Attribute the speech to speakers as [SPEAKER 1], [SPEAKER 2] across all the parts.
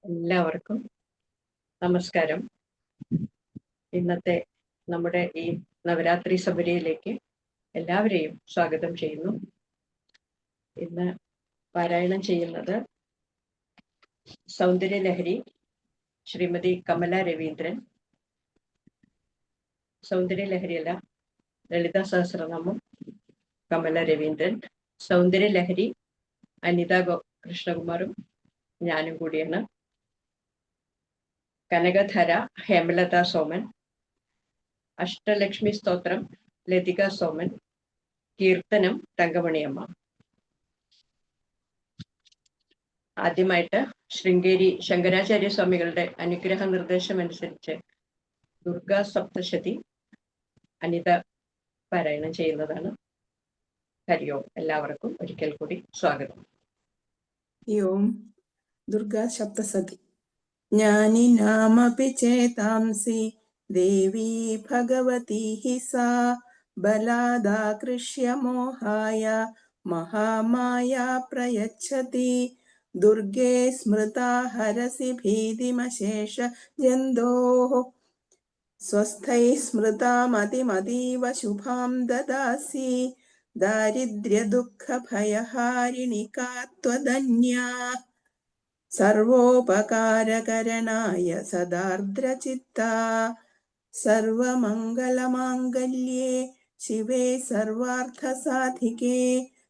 [SPEAKER 1] എല്ലാവർക്കും നമസ്കാരം. ഇന്നത്തെ നമ്മുടെ ഈ നവരാത്രി സബരിയിലേക്ക് എല്ലാവരെയും സ്വാഗതം ചെയ്യുന്നു. ഇന്ന് പാരായണം ചെയ്യുന്നത് സൗന്ദര്യലഹരി ശ്രീമതി കമല രവീന്ദ്രൻ. സൗന്ദര്യലഹരിയല്ല, ലളിതാ സഹസ്രനാമം കമല രവീന്ദ്രൻ. സൗന്ദര്യലഹരി അനിത കൃഷ്ണകുമാറും ഞാനും കൂടിയാണ്. കനകധര ഹേമലത സോമൻ. അഷ്ടലക്ഷ്മി സ്തോത്രം ലതിക സോമൻ. കീർത്തനം തങ്കമണിയമ്മ. ആദ്യമായിട്ട് ശൃംഗേരി ശങ്കരാചാര്യ സ്വാമികളുടെ അനുഗ്രഹ നിർദ്ദേശം അനുസരിച്ച് ദുർഗാ സപ്തശതി അനിത പാരായണം ചെയ്യുന്നതാണ്. ഹരിയോം. എല്ലാവർക്കും ഒരിക്കൽ കൂടി സ്വാഗതം.
[SPEAKER 2] ഓം. ദുർഗാ സപ്തശതി. ജ്ഞാനിനാമപി ചേതാംസി ദേവീ ഭഗവതി ഹി സാ ബലാദാകൃഷ്യ മോഹായ മഹാമായ പ്രയച്ഛതി. ദുർഗേ സ്മൃതാ ഹരസി ഭീതിമശേഷ ജന്തോഃ സ്വസ്ഥൈ സ്മൃതാമതിമതീവ ശുഭാം ദദാസി. ദാരിദ്ര്യ ദുഃഖ ഭയഹാരിണികാ ത്വധന്യാ സർവോപകാരകരണായ സദാർദ്രചിത്താ. സർവമംഗളമാംഗല്യേ ശിവേ സർവാർത്ഥസാധികേ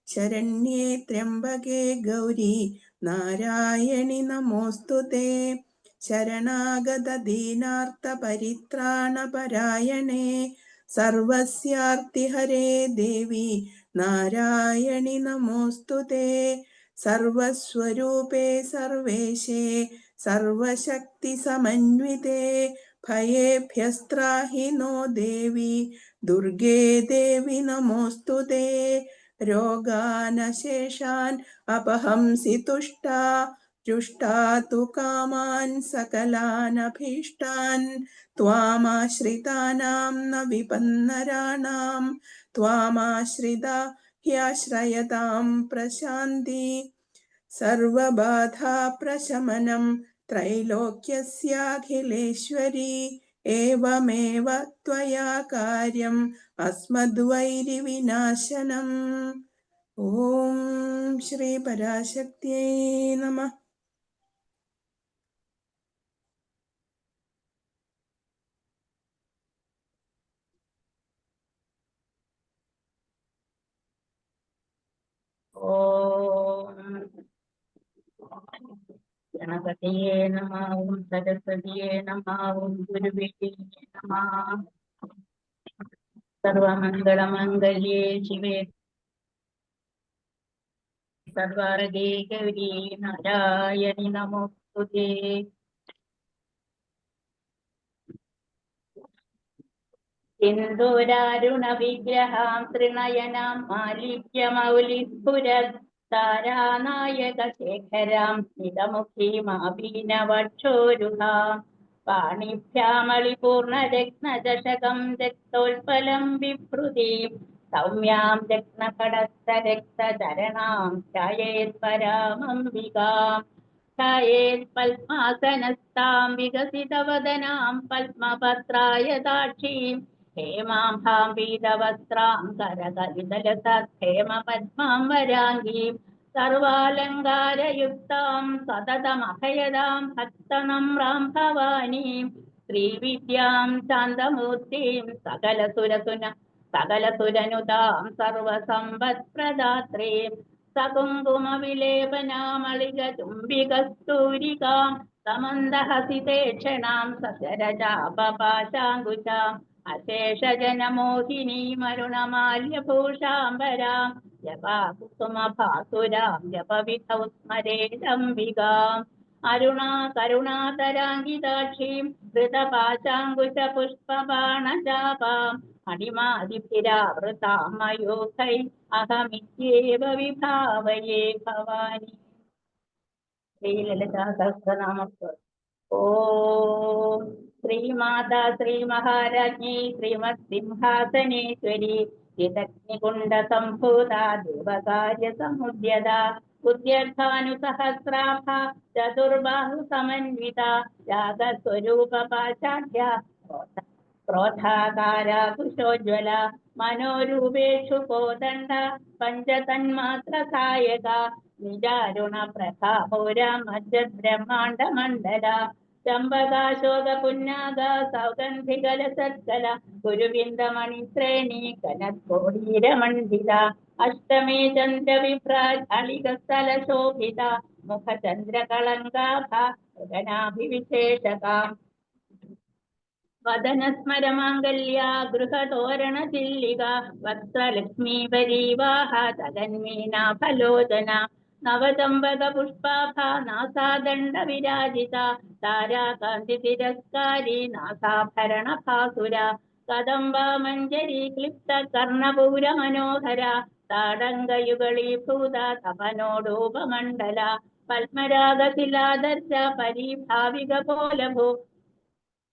[SPEAKER 2] ശരണ്യേ ത്രയംബകേ ഗൗരി നാരായണി നമോസ്തുതേ. ശരണാഗത ദീനാർത്ത പരിത്രാണപരായണേ സർവസ്യാർത്തിഹരേ ദേവി നാരായണി നമോസ്തുതേ. സർവസ്വരൂപേ സർവേശേ സർവശക്തി സമന്വിതേ ഭയേഭ്യസ്ത്രാഹി നോ ദേവി ദുർഗേ ദേവി നമോസ്തുതേ. രോഗാനശേഷാൻ അപഹംസി തുഷ്ടാ രുഷ്ടാ തു കാമാൻ സകലാനഭീഷ്ടാൻ. ത്വാമാശ്രിതാനാം ന വിപന്നരാണാം ത്വാമാശ്രിതാ ഹ്യാശ്രയതാം പ്രശാന്തി. സർവബാധാ പ്രശമനം ത്രൈലോക്യസ്യാഖിലേശ്വരി. ഏവമേവ ത്വയാ കാര്യം അസ്മദ്വൈരി വിനാശനം. ഓം ശ്രീ പരാശക്തിയേ നമഃ.
[SPEAKER 3] ഓം ഗണപതിയേ നമഃ. ഓം സരസ്വതിയേ നമഃ. ഓം ഗുരുവേ നമഃ. സർവമംഗളമംഗല്യേ ശിവേ സർവാർഗേ ഗൗരി നാരായണി നമോസ്തുതേ. സിന്ദൂരാരുണ വിഗ്രഹാം ത്രിനയനാം മാലിക്യമൗലിസ്ഫുരത് താരാനായക ശേഖരാം സ്മിതമുഖീമാഭീനവക്ഷോരുഹാം. പാണിഭ്യാമളിപൂർണരത്നചഷകം രക്തോൽപലം വിഭൃതീം സൗമ്യാം രത്നകടസ്ഥരക്തചരണാം ധ്യായേത് പരാമംബികാം. ധ്യായേത് പത്മാസനസ്ഥാം വികസിതവദനാം പത്മപത്രായതാക്ഷീം. ഹേമാംഭാം പീതവസ്ത്രാം കരകലിതലസേമ പദ്മാം വരാംഗീം. സർവാലങ്കാരയുക്താം സതതമഭയദാം ഭക്തനമ്രാം ഭവാനീം. ശ്രീവിദ്യാം ശാന്തമൂർത്തിം സകലസുരനുതാം സർവസമ്പത്പ്രദാത്രീം. സകുങ്കുമവിലേപനാമളികചുംബികസ്തൂരികാം സമന്തഹസിതേ ക്ഷണാം സശരജാപപാശാങ്കുശാം. അശേഷജനമോഹിനീമരുണമാല്യഭൂഷാംബരാം ജപാകുസുമഭാസുരാം ജപവിധൗ സ്മരേദംബികാം. അരുണാകരുണാതരാംഗിതാക്ഷീം ധൃതപാശാങ്കുശപുഷ്പബാണചാപാം. മണിമാതിഭിരാവൃതാം മയൂഖൈ അഹമിത്യേവ വിഭാവയേ ഭവാനി. ശ്രീലളിതാ സഹസ്രനാമസ്തോത്രം. ഓം ശ്രീമാതാ ശ്രീമഹാരാജ്ഞി ശ്രീമത്സിംഹാസനേശ്വരി ചിദഗ്നികുണ്ഡസംഭൂതാ ദേവകാര്യസമുദ്യതാ उद्यर्थानुसहस्राभ चतुर्बाहु समन्विता रागस्वरूप पाशाढ्य क्रोधाकारा कुशोज्वल मनोरूपेषु कोदण्ड पञ्चतन्मात्र सायका निजारुण प्रभाहोरा मज्जब्रह्माण्ड मण्डल चम्बकाशोक पुन्नाग सौगन्धिकलसत्कल गुरुविन्दमणिश्रेणी कनकोडीरमण्डिता अष्टमे चन्द्रविभ्राजलिकस्थलशोभिता मुखचन्द्रकलङ्काभा गगनाभिविशेषका वदनस्मरमाङ्गल्या गृहतोरणचिल्लिका वत्सलक्ष्मीवरीवाह तदन्वीना फलोदना नवचम्बकपुष्पाभा नासादण्डविराजिता ताराकान्तितिरस्कारी नासाभरणभासुरा कदम्बा मञ्जरी क्लिप्तकर्णपूरमनोहरा ताडङ्गयुगलीभूता तपनोडोपमण्डला पद्मरागशिलादर्श परीभाविकपोलभो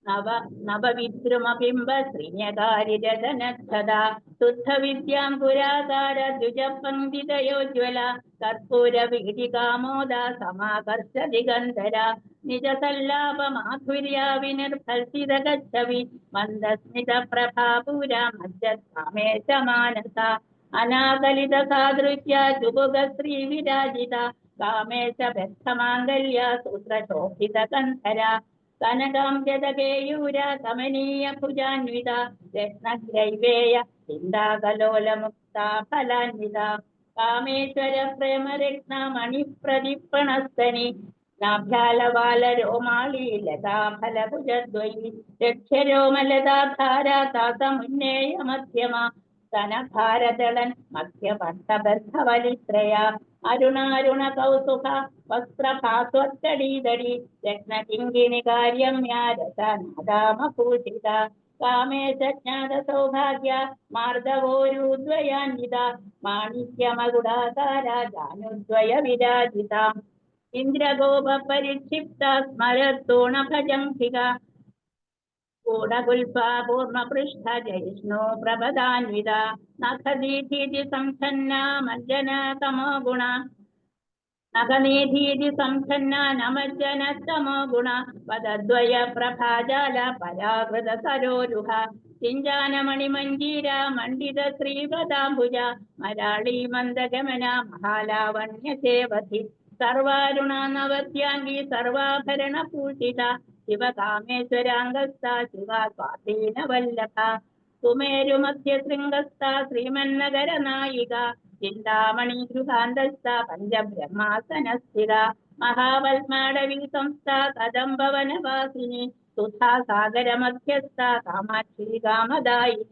[SPEAKER 3] नवविद्रुमबिम्ब श्रीन्यकारिरदनच्छदा शुद्धविद्यां पुराकार द्विजपङ्क्तितयोज्ज्वला कर्पूरवीटिकामोदा समाकर्ष दिगन्धरा निजसल्लापमाधुर्या विनिर्भर्षितगच्छवि मन्दस्मितप्रभापुरा मज्जत्कामेश मानसा अनाकलितसादृश्या जुगुगश्रीविराजिता कामेश व्यर्थमाङ्गल्या सूत्रशोभितकन्धरा कनकाम्ब्यदकेयूरा कमनीय भुजान्विता रत्नग्रैवेय चिन्ताकलोलमुक्ता फलान्विता कामेश्वर प्रेमरत्न मणिप्रदीपणस्तनि नाभ्यालवालरोमाळी लता फलभुजद्वयी यक्षरोमलताधारा तातमुन्नेय मध्यमा स्तनभारदळन् मध्यपट्टबद्धवलित्रया अरुणारुण कौसुख वस्त्रभास्वत्तडीदडी रत्नकिङ्गिणिकार्यम्या रसनादामभूषिता कामेशज्ञातसौभाग्य मार्दवोरुद्वयान्विता माणिक्यमकुडाकारा जानुद्वय विराजिता इन्द्रगोपपरिक्षिप्ता स्मरतोणभजम्भिका कूढगुल्फा पूर्णपृष्ठ जयिष्णो प्रभदान्विता नखदीधीति संच्छन्ना मज्जनतमो गुणा नखनीधीति संच्छन्ना नमज्जनतमो गुणा पदद्वय प्रभाजाल पराकृत सरोरुह चिञ्जानमणिमञ्जीरा मण्डित श्रीपदाम्बुजा मराळी मन्दगमना महालावण्यसेवधि सर्वारुणा नवत्याङ्गी सर्वाभरणपूषिता शिवकामेश्वराङ्गस्था शिवा स्वाधीनवल्लभा सुमेरुमध्यशृङ्गस्था श्रीमन्नगरनायिका चिन्तामणि गृहान्तस्था पञ्चब्रह्मासनस्थिरा महावल्माडवी संस्था कदम्बवनवासिनी सुधा सागरमध्यस्था कामाक्षी कामदायिनी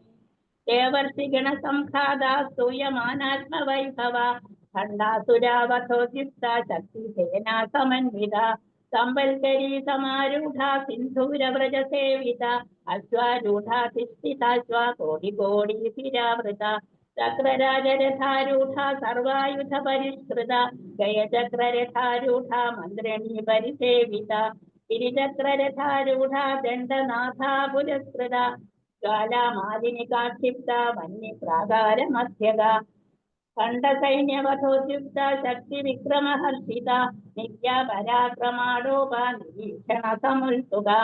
[SPEAKER 3] देवर्षिगणसंखादा स्तूयमानात्मवैभवा खण्डासुरावथोद्युक्ता शक्तिसेना समन्विता संबल्करी समारूढ़ा सिंधूरव्रजसेविता अश्वारूढ़ा तिष्ठिताश्वा कोटिकोटिशिरावृता चक्रराजरथारूढ़ा सर्वायुध परिष्कृता गयचक्ररथारूढ़ा मन्त्रिणी परिसेविता गिरिचक्ररथारूढ़ा दण्डनाथा पुरस्कृता ज्वालामालिनिकाक्षिप्ता वह्निप्राकारमध्यगा खण्डसैन्यवधोद्युक्ता शक्तिविक्रमहर्षिता नित्या पराक्रमाडोपा निरीक्षणसमुत्सुका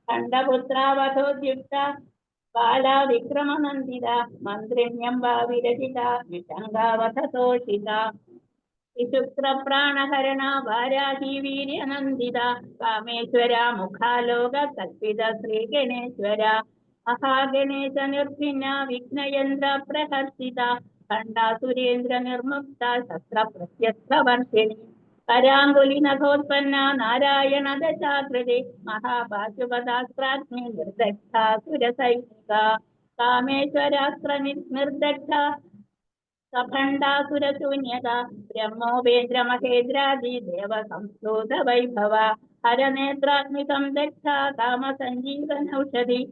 [SPEAKER 3] खण्डपुत्रावधोद्युक्ता बाला विक्रमनन्दिता मन्त्रिण्यम्बा विरचिता विशङ्गावधतोषिता विशुक्रप्राणहरणा वाराही वीर्यनन्दिता कामेश्वरा मुखालोक कल्पित श्रीगणेश्वरा महागणेश निर्भिन्ना विघ्नयन्त्र प्रहर्षिता खण्डासुरेन्द्र निर्मुक्ता शस्त्र प्रत्यक्षवर्षिणी कराङ्गुलि नखोत्पन्ना नारायण दशाकृते महापाशुपदास्त्राग्नि निर्दग्धा सुरसैनिका कामेश्वरास्त्र निर्दग्धा सखण्डासुरशून्यता ब्रह्मोपेन्द्र महेन्द्रादि देव संस्तुत वैभवा हरनेत्राग्नि संदग्धा काम संजीवनौषधि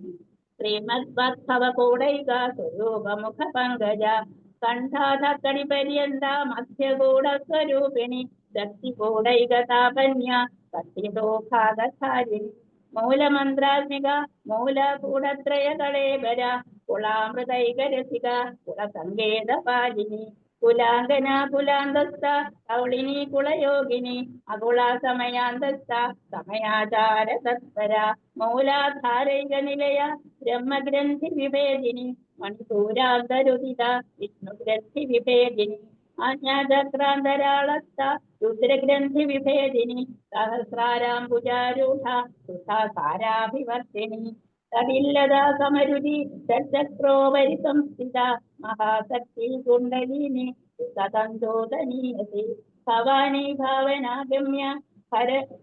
[SPEAKER 3] श्रीमद्भक्तवकोडैका स्वरूपमुख पङ्कजा कण्ठाधकडिपर्यन्ता मध्यगूढस्वरूपिणि शक्तिकोडैकतापन्या कथितोखागधारिणि मूलमन्त्रात्मिका मूलगूढत्रयकळेबरा कुलामृतैकरसिका कुलसङ्गेतपालिनी കുലാംഗന കുലാന്തസ്ഥ കൗളിനി കുളയോഗിനി അകുള സമയാന്തസ്ഥ സമയാചാര തത്പര മൂലാധാരൈക നിലയ ബ്രഹ്മഗ്രന്ഥി വിഭേദിനി മണിപൂരാന്തരുദിത വിഷ്ണുഗ്രന്ഥി വിഭേദിനി ആജ്ഞാചക്രാന്തരാളസ്ഥ രുദ്രഗ്രന്ഥി വിഭേദിനി സഹസ്രാരാംബുജാരൂഢ സുധാസാരാഭിവർത്തിനി തടില്ലതാ സമരുചി ചക്രോപരി സംസ്ഥിത മഹാശക്തി കുണ്ടലിനി സതന്തോദനീയസി ഭവാനി ഭാവനാഗമ്യ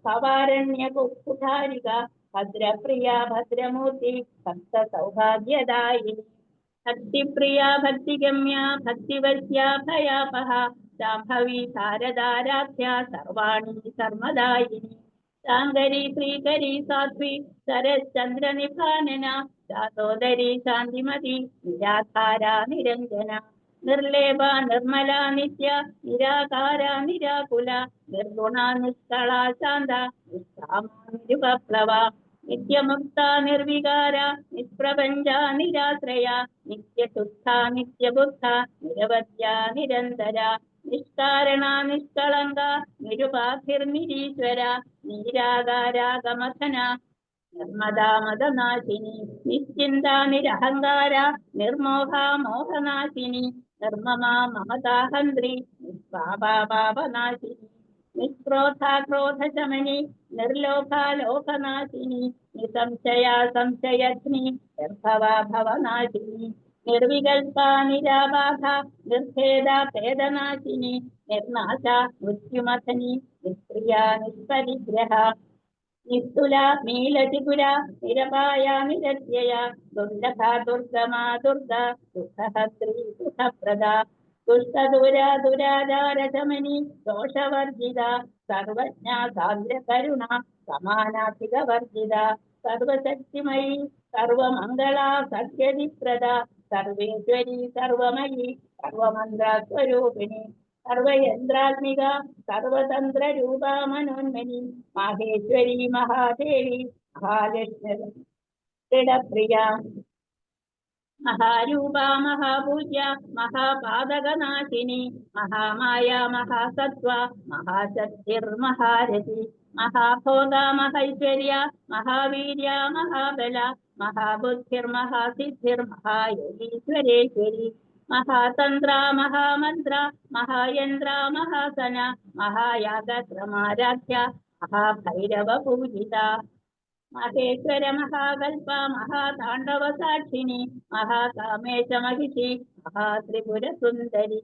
[SPEAKER 3] ഭവാരണ്യ കുക്കുധാരിക ഭദ്രപ്രിയ ഭദ്രമൂർത്തി ഭക്ത സൗഭാഗ്യദായിനി ഭക്തിപ്രിയ ഭക്തിഗമ്യ ഭക്തിവശ്യ ഭയാപഹ ശാംഭവി ശാരദാരാധ്യ സർവാണി കർമ്മദായിനി ശാങ്കരി ശ്രീകരി സാധ്വി ശരശ്ചന്ദ്രനിഭാനന ശാതോദരി ശാന്തിമതി നിരാധാര നിരഞ്ജന നിർലേപ നിർമ്മല നിത്യ നിരാകാര നിരാകുല നിർഗുണ നിഷ്കള ശാന്ത നിഷ്കാമ നിരുപപ്ലവ നിത്യമുക്ത നിർവികാര നിഷ്പ്രപഞ്ച നിരാശ്രയ നിത്യശുദ്ധ നിത്യബുദ്ധ നിരവധ്യ നിരന്തര നിഷ്കാരണ നിഷ്കളങ്ക നിരുപാധിർനിരീശ്വര നീരാകാരാഗമഥന നിർമ്മദാമദനാശിനി നിശ്ചിന്ത നിരഹങ്കാര നിർമോഹ മോഹനാശിനി നിർമ്മമാ മമതാഹന്ത്രി നിഷ്പാപാപാപനാശിനി നിഷ്ക്രോധ ക്രോധശമനി നിർലോഭ ലോകനാശിനി നിസംശയ സംശയഗ്നി നിർഭവ ഭവനാശിനി നിർവികൽപ നിരാബാധ നിർഭേദ ഭേദനാശിനി നിർനാശ മൃത്യുമഥനി നിഷ്ക്രിയ നിഷ്പരിഗ്രഹ നിസ്തുല നീലതിപുര നിരപായ നിരത്യയ ദുർലഭ ദുർഗമാ ദുർഗ സുഖഹസ്ത്രീ സുഖപ്രദ ദുഷ്ടദുര ദുരാചാരശമനി ദോഷവർജിത സർവജ്ഞ സാന്ദ്ര കരുണ സമാനാധികവർജിത സർവശക്തിമയി സർവമംഗള സത്യതിപ്രദ സർവേശ്വരി സർവമയി സർവമന്ത്രസ്വരൂപിണി സർവയന്ത്രാത്മിക സർവതന്ത്ര രൂപ മനോന്മനി മാഹേശ്വരി മഹാദേവി മഹാലക്ഷ്മി ദൃഢപ്രിയ മഹാരൂപ മഹാപൂജ്യ മഹാപാതകനാശിനി മഹാമായ മഹാസത്വ മഹാശക്തിർമഹാരഥി മഹാഭോഗ മഹൈശ്വര്യ മഹാവീര്യ മഹാബല മഹാബുദ്ധിർമഹാസിദ്ധിർമഹായോഗീശ്വരേശ്വരി മഹാതന്ത്ര മഹാമന്ത്ര മഹായന്ത്ര മഹാസന മഹായാഗക്രമാരാധ്യ മഹാഭൈരവ പൂജിത മഹേശ്വര മഹാകൽപ മഹാതാണ്ഡവ സാക്ഷിണി മഹാകാമേശ മഹിഷി മഹാത്രിപുര സുന്ദരി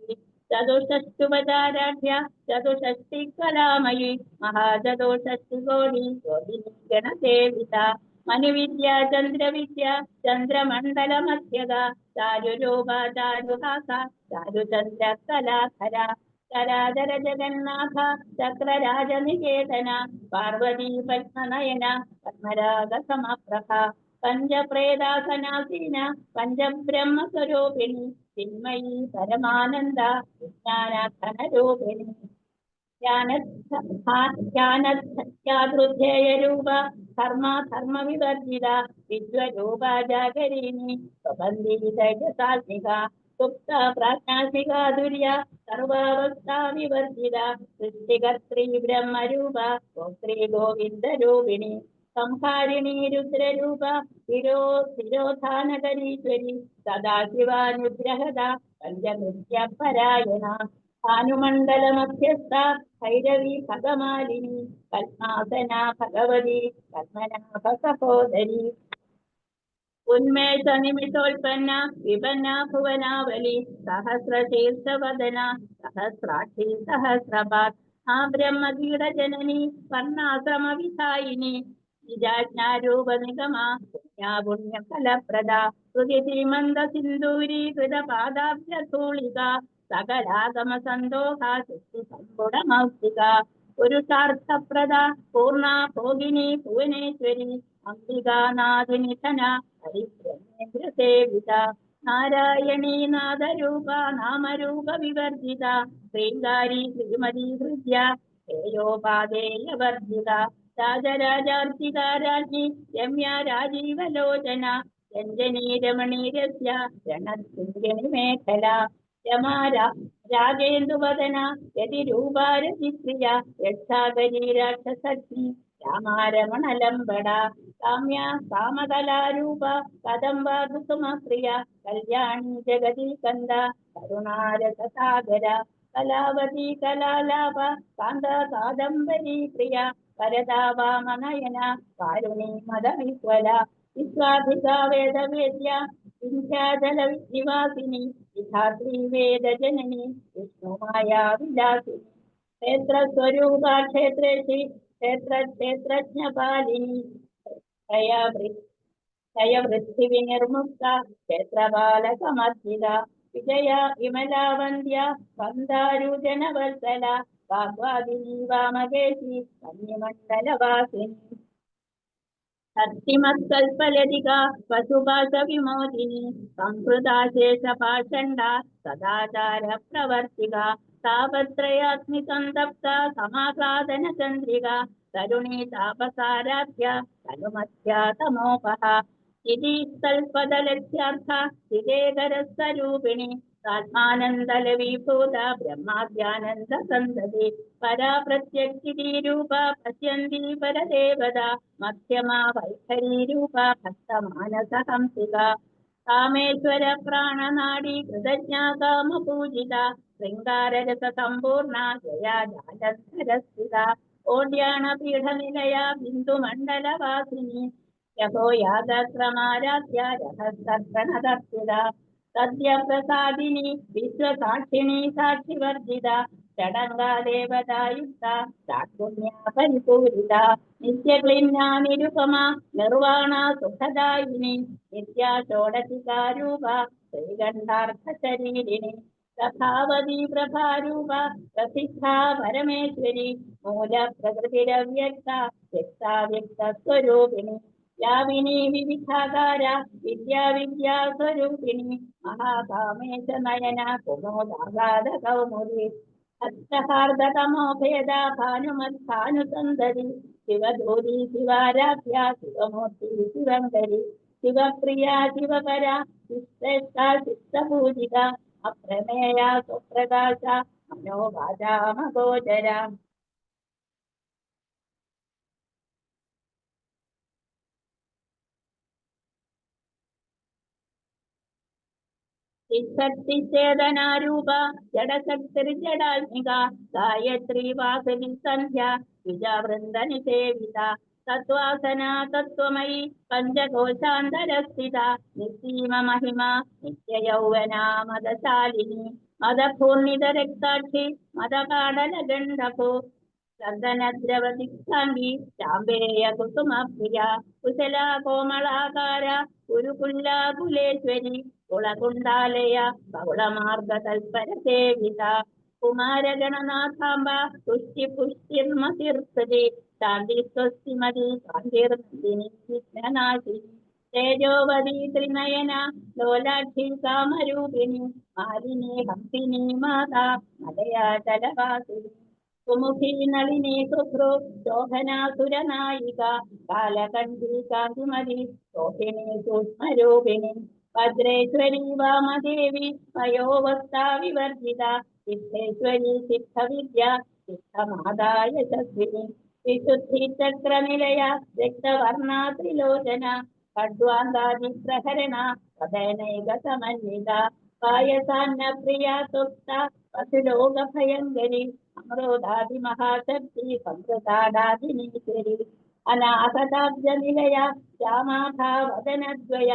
[SPEAKER 3] ചതുഷ്ടുപചാരാഢ്യ ചതുഷ്ടി കലാമയി മഹാചതുഷ്ടി കോടി യോഗിനി ഗണസേവിത മനുവിദ്യ ചന്ദ്രവിദ്യ ചന്ദ്രമണ്ഡല മധ്യക ചാരുരൂപ ചാരുഹാസ ചാരുചന്ദ്ര കലാധര ചരാചര ജഗന്നാഥ ചക്രരാജനികേതന പാർവതി പത്മനയന പത്മരാഗ സമപ്രഭ പഞ്ചപ്രേതാസനാസീന പഞ്ചബ്രഹ്മസ്വരൂപിണി ചിന്മയി പരമാനന്ദ വിജ്ഞാനഘനരൂപിണി ധ്യാനധ്യാതൃധ്യേയരൂപ ധർമ്മ വിവർജിത വിശ്വരൂപ ജാഗരീണി സ്വബന്ധി തേജസാത്മിക സുപ്ത പ്രാജ്ഞാസികാതുര്യ സർവാവസ്ഥാ വിവർജിത സൃഷ്ടികർत्री ബ്രഹ്മരൂപ ഗോത്രീ ഗോവിന്ദരൂപിണി സംഹാരിണി രുദ്രരൂപ തിരോധാനകരീശ്വരി സദാശിവാനുഗ്രഹത പഞ്ചകൃത്യപരായണ ഭാനുമണ്ഡല മധ്യസ്ഥ ഭൈരവി ഭഗമാലിനി പത്മാസന ഭഗവതി പത്മനാഭ സഹോദരി ഉന്മേഷ നിമിഷോൽപ്പന്ന വിപന്ന ഭുവനാവലി സഹസ്രശീർഷവദന സഹസ്രാക്ഷി സഹസ്രപാത് ആ ബ്രഹ്മകീടജനനി വർണ്ണാശ്രമ വിധായിനി നിജാജ്ഞാരൂപ നിഗമ പുണ്യാപുണ്യ ഫലപ്രദ ശ്രുതിമന്ദ സിന്ദൂരീ കൃത പാദാഭ്യധൂളിക സകലാഗമ സന്തോഹ ശക്തി സമ്പുടമൗക്തിക പുരുഷാർത്ഥപ്രദ പൂർണ ഭോഗിനി ഭുവനേശ്വരി അംബികാനാഥനിധന ഹരിബ്രഹ്മേന്ദ്ര സേവിത നാരായണീ നാദരൂപ നാമരൂപ വിവർജിത ശ്രീങ്കാരി ശ്രീമതി ഹൃദ്യ ഹേയോപാദേയവർജിത രാജരാജാർച്ചിത രാജ്ഞി രമ്യ രാജീവലോചന രഞ്ജനീ രമണീരസ്യ രണശൃംഗിണി മേഖല രാജേന്ദുവദന രതിരൂപാരതിപ്രിയ രക്ഷാകരീ രാക്ഷസഗ്നി രാമാരമണലംബട കാമ്യ കാമകലാരൂപ കദംബ കുസുമപ്രിയ കല്യാണി ജഗതി കന്ദ കരുണാരസാഗര കലാവതി കലാലാപ കാന്ത കാദംബരീ പ്രിയ വരദാ വാമനയന കാരുണി മദവിഹ്വല വിശ്വാധിക വേദവേദ്യ വിന്ധ്യാചല നിവാസിനി വിധാത്രി വേദജനനി വിഷ്ണുമായാ വിലാസിനി ക്ഷേത്രസ്വരൂപ ക്ഷേത്രേഷി ക്ഷേത്രജ്ഞപാലിനി ക്ഷയവൃത്തിവിനിർമുക്ത ക്ഷേത്രപാലകമർജിത വിജയ വിമലാവന്ദ്യ വന്ദാരുജനവത്സല വാഗ്വാദിനി വാമകേശി കന്യമണ്ഡലവാസിനി ഭക്തിമത്കൽപലതിക പശുപാശ വിമോചിനി സംസ്കൃതാശേഷ ഭാഷണ്ഡ സദാചാര പ്രവർത്തിക താപത്രയാഗ്നിസന്തപ്ത സമാസാദന ചന്ദ്രിക തരുണീ താപസാരാധ്യ തനുമധ്യാതമോപഹ ഇതി കൽപദലക്ഷ്യാർത്ഥ സ്ഥിതേകരസ്വരൂപിണി ആത്മാനന്ദലവീഭൂത ബ്രഹ്മാദ്യാനന്ദ സന്തതി പരാ പ്രത്യക്ഷീരൂപ പശ്യന്തി പരദേവത മധ്യമാ വൈഖരീരൂപ ഭക്തമാനസഹംസിക കാമേശ്വര പ്രാണനാടി കൃതജ്ഞാ കാമപൂജിത ശൃംഗാരരസ സമ്പൂർണ ജയാജാലന്ധരസ്ഥിത ഓഡ്യാണ പീഠനിലയ ബിന്ദുമണ്ഡലവാസിനി യഹോ യാഗക്രമാരാധ്യ രഹസ്യർപ്പണദർശിത സദ്യ പ്രസാദിനി വിശ്വസാക്ഷിണി സാക്ഷിവർജിത ഷഡംഗാദേവതായുക്ത ചാട്ടുണ്യ പരിപൂരിത നിത്യക്ലിന്ന നിരുപമ നിർവാണ സുഖദായിനി നിത്യാ ഷോഡശികാരൂപ ശ്രീകണ്ഠാർത്ഥ ശരീരിണി പ്രഭാവതി പ്രഭാരൂപ പ്രസിദ്ധ പരമേശ്വരി മൂല പ്രകൃതിരവ്യക്ത വ്യക്താവ്യക്ത സ്വരൂപിണി യാവിനി വിവിധാകാര വിദ്യാവിദ്യാസ്വരൂപിണി മഹാകാമേശ നയന കുമോദാഗാധ കൗമുദി അഷ്ടഹാർദതമോഭേദ ഭാനുമത്ഭാനുസന്തരി ശിവധൂതി ശിവാരാധ്യ ശിവമൂർത്തി ശിവങ്കരി ശിവപ്രിയ ശിവപര ശിശ്രേഷ്ഠ ശിഷ്ടപൂജിത അപ്രമേയ സുപ്രകാശ മനോഭാജാമഗോചര ശക്തിചേതനാരൂപ ജഡശക്തിർജടാത്മിക ഗായത്രി വാസവി സന്ധ്യ വിജവൃന്ദനിസേവിത തത്വാസന തത്വമയി പഞ്ചകോശാന്തരസ്ഥിത നിസ്സീമ മഹിമ നിത്യയൗവന മദശാലിനി മദപൂർണിതരക്താക്ഷി മദകാടലഗണ്ഡഭോ ചന്ദനദ്രവദിക്സാംഗി ചാമ്പേയ കുസുമപ്രിയ കുശല കോമളാകാര കുരുകുല്ലാകുലേശ്വരി കുളകുണ്ടാലയ ബഹുളമാർഗ തൽപര സേവിത കുമാരഗണനാഥാംബ തുഷ്ടി പുഷ്ടിർമതിർസതി ശാന്തി സ്വസ്തിമതി കാന്തിർനന്ദിനി വിഘ്നനാശിനി തേജോവതി ത്രിനയന ലോലാക്ഷി കാമരൂപിണി മാലിനി ഹംസിനി മാതാ മലയാചലവാസിനി കുമുഖി നളിനി ശുഭ്രു ശോഭനാസുരനായിക കാലകണ്ഠി കാന്തിമതി ശോഭിനി സൂക്ഷ്മരൂപിണി ഭദ്രേശ്വരി വാമദേവി വയോവസ്ഥാ വിവർജിത സിദ്ധേശ്വരി സിദ്ധവിദ്യ സിദ്ധമാതായ ശസ്വിനി വിശുദ്ധി ചക്രനിലയ രക്തവർണാ ത്രിലോചന ഖഡ്വാന്താദിപ്രഹരണ പദനൈക സമന്വിത പായസാന്ന പ്രിയ സുപ്ത പശുലോകഭയങ്കരി അമൃതാദിമഹാശക്തി സംസ്കൃതാദാദിനീശ്വരി അനാഹതാബ്ജനിലയ ശ്യാമാഭാവദനദ്വയ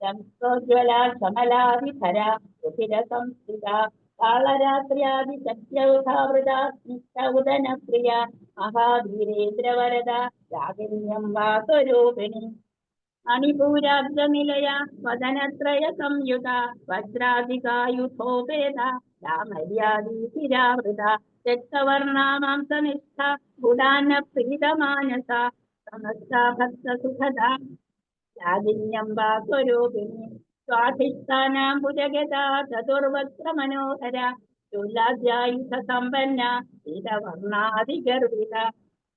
[SPEAKER 3] സംസ്കോജ്വല ശമലാവിധര സുധിര സംസ്ഥിത കാളരാത്ര്യാദിശക്ത്യൗധാവൃത നിത്യൗദന പ്രിയ മഹാവീരേന്ദ്രവരദ രാഗിണ്യംബാ സ്വരൂപിണി മണിപൂരാബ്ജനിലയ വദനത്രയ സംയുത വജ്രാധികായുധോപേത രാമര്യാദീതിരാവൃത രക്തവർണാ മാംസനിഷ്ഠ ഗുഡാന പ്രീതമാനസ സമസ്ത ഭക്തസുഖദ രാഗിണ്യംബാ സ്വരൂപിണി സ്വാധിഷ്ഠാനാം ഭുജഗദാ ചതുർവക്ത്ര മനോഹര ശൂലാദ്യായുധ സമ്പന്ന പീതവർണാദിഗർവിത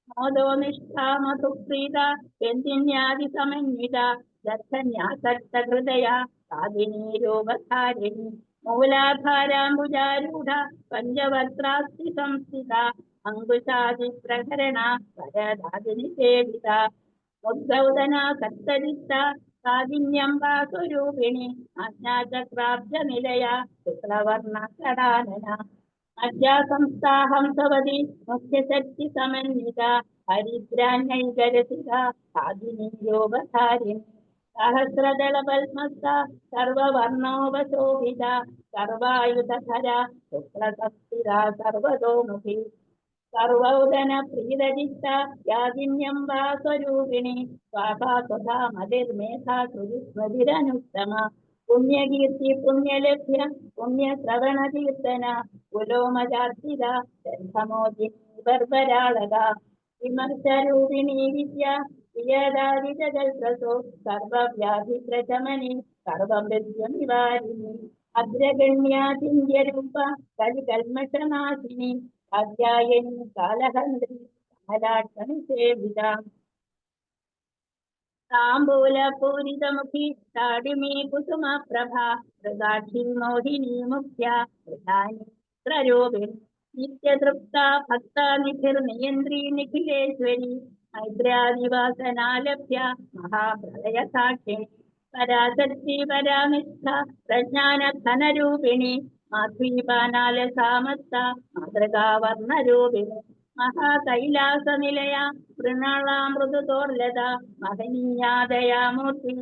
[SPEAKER 3] മോദോ നിഷ്ഠാ മധുപ്രീത വ്യഞ്ജിന്യാദി സമന്വിത ദർശന്യാസക്ത ഹൃദയ സാധിനീ രൂപധാരിണി മൂലാധാരാംബുജാരൂഢ പഞ്ചവക്രാസ്തി സംസ്ഥിത അങ്കുശാദി പ്രഹരണ വരദാതിനിഷേവിത മുദ്ഗൗതന സപ്തരിത്ത കാഠിന്യം വാസുരൂപിണി ആജ്ഞാചക്രാബ്ജ നിലയ ശുക്ലവർണ്ണ കടാനന അജ്ഞാസംസ്ഥാഹംസവതി മുഖ്യശക്തി സമന്വിത ഹരിദ്രാന്യൈകരസിക സാധിനിയോപധാരിണി സഹസ്രദള പത്മസ്ഥ സർവവർണോപശോഭിത സർവായുധധര ശുക്ലസസ്ഥിര സർവതോമുഖി സർവൗദന പ്രീതജിത്ത യാതിന്യം വാ സ്വരൂപിണി സ്വാഭാ സ്വധാ മതിർമേധാ സ്മൃതിരനുത്തമ പുണ്യകീർത്തി പുണ്യലഭ്യ പുണ്യശ്രവണ കീർത്തന കുലോമചാർത്തിത ഗന്ധമോദിനി ബർബരാളക വിമർശരൂപിണി വിദ്യ പ്രിയദാരിജഗൽപ്രസോ സർവവ്യാധി പ്രശമനി സർവമൃത്യു നിവാരിണി അഗ്രഗണ്യാചിന്യരൂപ കലികൽമഷനാശിനി അധ്യായനി കാലഹന്ത്രി കമലാക്ഷണി സേവിത താംബൂലപൂരിതമുഖി താടിമീ കുസുമപ്രഭ മൃഗാക്ഷി മോഹിനി മുഖ്യ പ്രധാനി പ്രരോപിണി നിത്യതൃപ്ത ഭക്ത നിഖിർനിയന്ത്രി നിഖിലേശ്വരി മൈത്രാദിവാസനാലഭ്യ മഹാപ്രളയ സാക്ഷിണി പരാശക്തി പരാനിഷ്ഠ പ്രജ്ഞാന ഘനരൂപിണി മാധ്വീപാനാല സാമത്ത മാതൃകാവർണ്ണരൂപിണി മഹാകൈലാസനിലയ മൃണാളാമൃതോർലത മഹനീയാദയാമൂർത്തി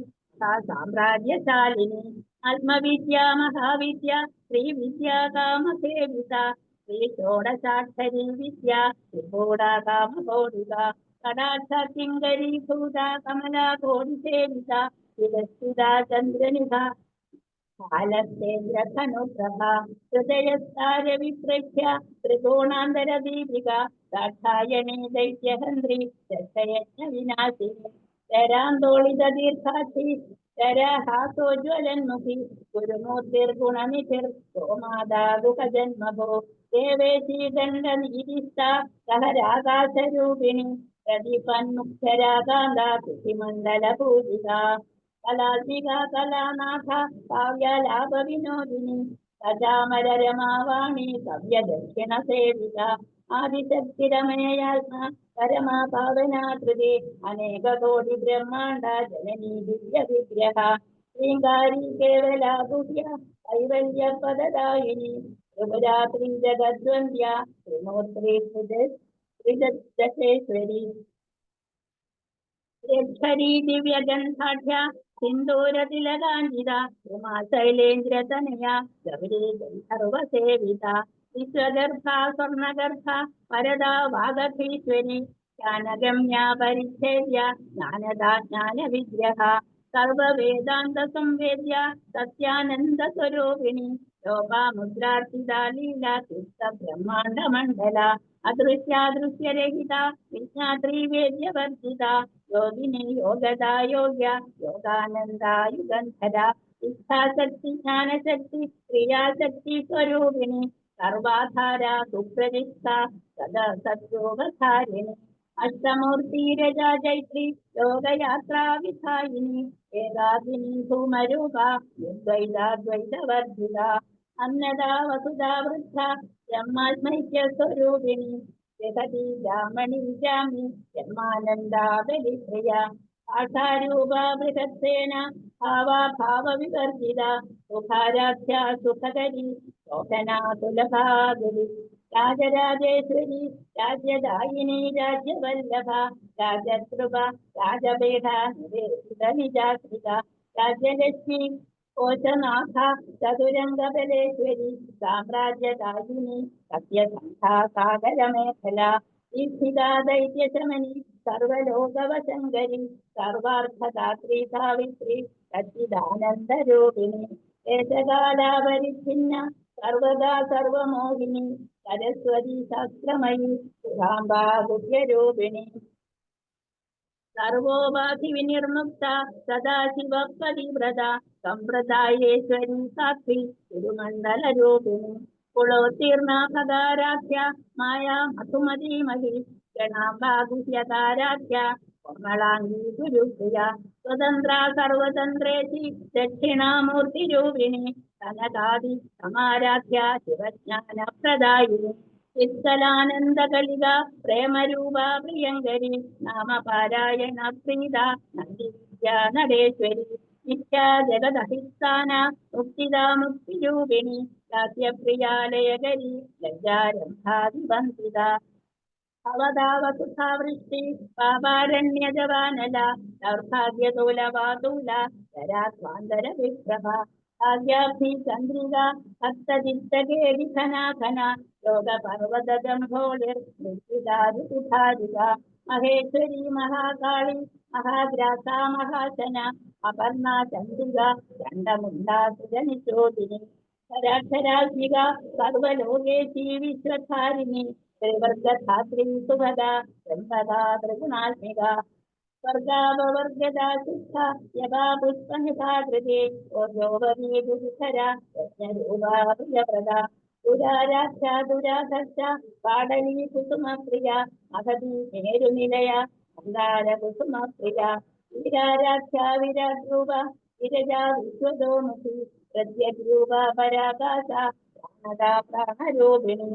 [SPEAKER 3] സാമ്രാജ്യശാലിനി ആത്മവിദ്യ മഹാവിദ്യ ശ്രീവിദ്യ കാമസേവിത ശ്രീ ഷോഡശാക്ഷരി വിദ്യ ത്രിപൂടാകാമകോടിക കടാക്ഷ കിങ്കരീഭൂത കമലാകോടിസേവിത വിരസ്ഥിത ചന്ദ്രനിഭ കാലത്തേന്ദ്രധനുപ്രഭ ഹൃദയസ്ഥാരവിപ്രഖ്യ ത്രികോണാന്തരദീപിക ദാക്ഷായണി ദൈത്യഹന്ത്രി ദശയജ്ഞ വിനാശിനി ശരാന്തോളിത ദീർഘാക്ഷി ശരഹാസോജ്വലന്മുഖി ഗുരുമൂർത്തിർഗുണനിധിർ സോമാദാഗുഹജന്മഭോ ദേവേശി ദണ്ഡനീരിഷ്ട സഹരാകാശരൂപിണി പ്രദീപന്മുഖ്യരാകാന്ത കുശിമണ്ഡല പൂജിത കലാത്മിക കലാനാഥ കാവ്യലാഭ വിനോദിനി സജാമരരമാവാണി കവ്യദക്ഷിണ സേവിത ആദിശക്തിരമേയാത്മ പരമാ പാവനാകൃതി അനേക കോടി ബ്രഹ്മാണ്ട ജനനീ ദിവ്യ വിഗ്രഹ ശ്രീങ്കാരി കേവലാഭുര്യ കൈവല്യ പദദായിനി ത്രിപുരാത്രി ജഗദ്വന്ദ്യ ത്രിമൂർത്തി ത്രിജേശ്വരി യക്ഷരീ ദിവ്യഗന്ധാഢ്യ സിന്ദൂരതിലകാഞ്ചിത ഉമാ ശൈലേന്ദ്രതനയ ഗൗരീ ഗന്ധർവസേവിത വിശ്വഗർഭ സ്വർണഗർഭ വരദാ വാഗധീശ്വരി ജ്ഞാനഗമ്യ പരിച്ഛേദ്യ ജ്ഞാനദാ ജ്ഞാനവിഗ്രഹ സർവവേദാന്ത സംവേദ്യ സത്യാനന്ദ സ്വരൂപിണി ലോപാമുദ്രാർത്തിത ലീല തീർത്ഥ ബ്രഹ്മാണ്ഡ മണ്ഡല അദൃശ്യാദൃശ്യരഹിത വിജ്ഞാത്രി വേദ്യവർജിത യോഗിനി യോഗദാ യോഗ്യ യോഗാനന്ദായുഗന്ധര ഇച്ഛാശക്തി ജ്ഞാനശക്തി ക്രിയാശക്തി സ്വരൂപിണി സർവാധാര സുപ്രതിഷ്ഠ സദാ സദ്യോഗധാരിണി അഷ്ടമൂർത്തിരജാ ജൈത്രി ലോകയാത്രാ വിധായിനി ഏകാദിനി ഭൂമരൂപ നിർദ്വൈതാദ്വൈതവർജിത അന്നദാ വസുധാ വൃദ്ധ ബ്രഹ്മാത്മൈക്യ സ്വരൂപിണി ജഗതി ബ്രാഹ്മണി ജാമി ബ്രഹ്മാനന്ദാ ബലിപ്രിയ ആശാരൂപ ബൃഹത്സേന ഭാവാ ഭാവവിവർജിത സുഖാരാധ്യ സുഖകരി ശോഭനാതുലഭാഗരി രാജരാജേശ്വരി രാജ്യദായിനി രാജ്യവല്ലഭ രാജകൃപ രാജപീഠ നിവേദിത നിജാശ്രിത രാജ്യലക്ഷ്മി കോശനാഥ ചതുരംഗബലേശ്വരി സാമ്രാജ്യദായിനി സത്യസന്ധാ സാഗരമേഖല ഈസ്ഥിതാ ദൈത്യശമനി സർവലോകവശങ്കരി സർവാർത്ഥദാത്രി സാവിത്രി സച്ചിദാനന്ദരൂപിണി ദേശകാലാപരിച്ഛിന്ന സർവദാ സർവമോഹിനി സരസ്വതി ശാസ്ത്രമയി സുധാംബാ ഗുഹ്യരൂപിണി സർവോപാധി വിനിർമുക്ത സദാശിവ പതിവ്രത സമ്പ്രദായേശ്വരി സാക്ഷി തിരുമണ്ഡലരൂപിണി കുളോത്തീർണ ഭഗാരാധ്യ മായാ മധുമതീമഹി ഗണാംബാ ഗുഹ്യകാരാധ്യ കോമളാംഗി ഗുരുപ്രിയ സ്വതന്ത്ര സർവതന്ത്രേശി ദക്ഷിണാമൂർത്തിരൂപിണി കനകാദി സമാരാധ്യ ശിവജ്ഞാനപ്രദായിനി ചിത്തലാനന്ദകലിക പ്രേമരൂപ പ്രിയങ്കരി നാമപാരായണ പ്രീത നന്ദിവിദ്യ നടേശ്വരി നിത്യ ജഗദഹിസ്ഥാന മുക്തിദാ മുക്തിരൂപിണി ദാസ്യപ്രിയാലയകരി ലജ്ജാരംഭാദിവന്ദിത അവതാവസുധാവൃഷ്ടി പാപാരണ്യജവാനല ദൗർഭാഗ്യതോലവാതൂല ധരാത്വാന്തര വിഗ്രഹ ഭാഗ്യാഭി ചന്ദ്രിക ഭക്തചിത്തകേടിഘനാഘന ലോകപർവതജംഭോളിർ നിശ്ചിതാരുധാരിക മഹേശ്വരി മഹാകാളി മഹാഗ്രാസ മഹാശന അപർണ ചന്ദ്രിക ചണ്ഡമുണ്ടാസുരനിശോധിനി പരാക്ഷരാത്മിക സർവലോകേശി വിശ്വധാരിണി ത്രിവർഗധാത്രീ സുഭഗ ബ്രഹ്മദാ ത്രിഗുണാത്മിക സ്വർഗാപവർഗദാ സിദ്ധ യഥാ പുഷ്പനിധാകൃതി ഓർജോപരീതുധര യജ്ഞരൂപാ പ്രിയപ്രദ ദുരാരാധ്യ ദുരാധർഷ പാടലീ കുസുമപ്രിയ മഹതി മേരുനിലയ മന്ദാര കുസുമപ്രിയ വീരാരാധ്യ വിരാഗ്രൂപ വിരജാ വിശ്വതോമുഖി പ്രത്യഗ്രൂപ പരാകാശ പ്രാണദാ പ്രാണരൂപിണി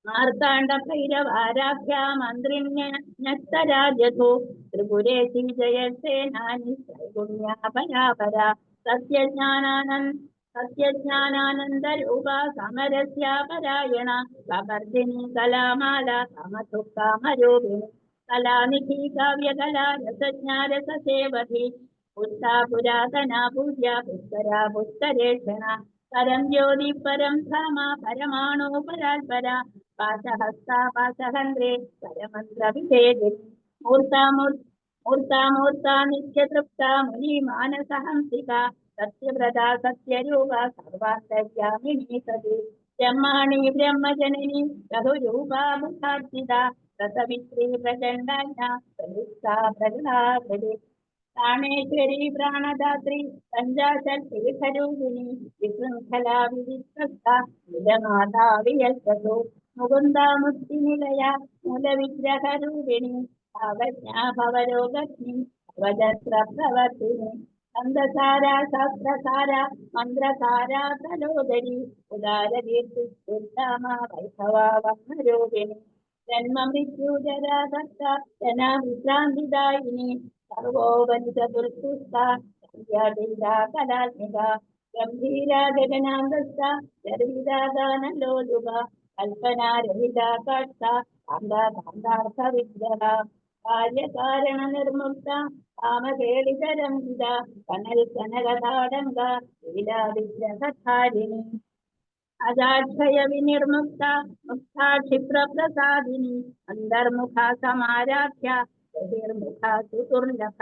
[SPEAKER 3] മാർത്താണ്ഡ ഭൈരവാരാധ്യ മന്ത്രിണ്യത്തരാജധോ ത്രിപുരേശി ജയസേനാനി ത്രൈഗുണ്യ പരാപര സത്യജ്ഞാനാനന്ദരൂപ സമരസ്യ പരായണ കവർദിനി കലാമാല കാമധു കാമരൂപിണി കലാനിധി കാവ്യകലാ രസജ്ഞാരസേവധി പുഷ്ടാ പുരാതന പൂജ്യ പുഷ്കരാ പുഷ്കരേക്ഷണ പരം ജ്യോതി പരം ധാമ പരമാണു പരാൽപര പാശഹസ്ത പാശഹന്ത്രേ പരമന്ത്ര വിഭേദിനി മൂർത്താമൂർത്ത നിത്യതൃപ്ത മുനി മാനസഹംസിക സത്യവ്രത സത്യരൂപ സർവാന്തര്യാമിനി സതി ബ്രഹ്മാണി ബ്രഹ്മജനനി ബഹുരൂപ മുഖാർജിത രസവിത്രീ പ്രചണ്ഡാജ്ഞ പ്രയുക്ത പ്രഗണാധരി പ്രാണേശ്വരി പ്രാണദാത്രി പഞ്ചാശൽപീഠരൂപിണി വിശൃംഖലാ വിവിധ വിജമാതാ വിയൽപതു മുകുന്ദ മുക്തിനിലയ മൂലവിഗ്രഹരൂപിണി ഭാവജ്ഞാ ഭവരോഗഗ്നി ഭവജത്ര പ്രവർത്തിനി സ്കന്ദസാര ശാസ്ത്രസാര മന്ത്രസാര തലോദരി ഉദാരകീർത്തി ഉദ്ധാമ വൈഭവ വർണ്ണരൂപിണി ജന്മമൃത്യുജരാധർത്ത ജനാവിശ്രാന്തിദായിനി സർവോപനിഷദുർസുസ്ഥ കലാത്മിക ഗംഭീര ഗഗനാന്തസ്ഥ ഗർഭിതാദാനലോലുക കൽപ്പനാരഹിത കാഷ്ട കാന്താർത്ഥ വിഗ്രഹ കാര്യകാരണ നിർമുക്ത കാമകേളിതരംഗിത കനൽ കനകതാടങ്ക ലീലാവിഗ്രഹധാരിണി അജാക്ഷയ വിനിർമുക്ത മുക്താ ക്ഷിപ്രപ്രസാദിനി അന്തർമുഖ സമാരാധ്യ ബഹിർമുഖ സുതുർലഭ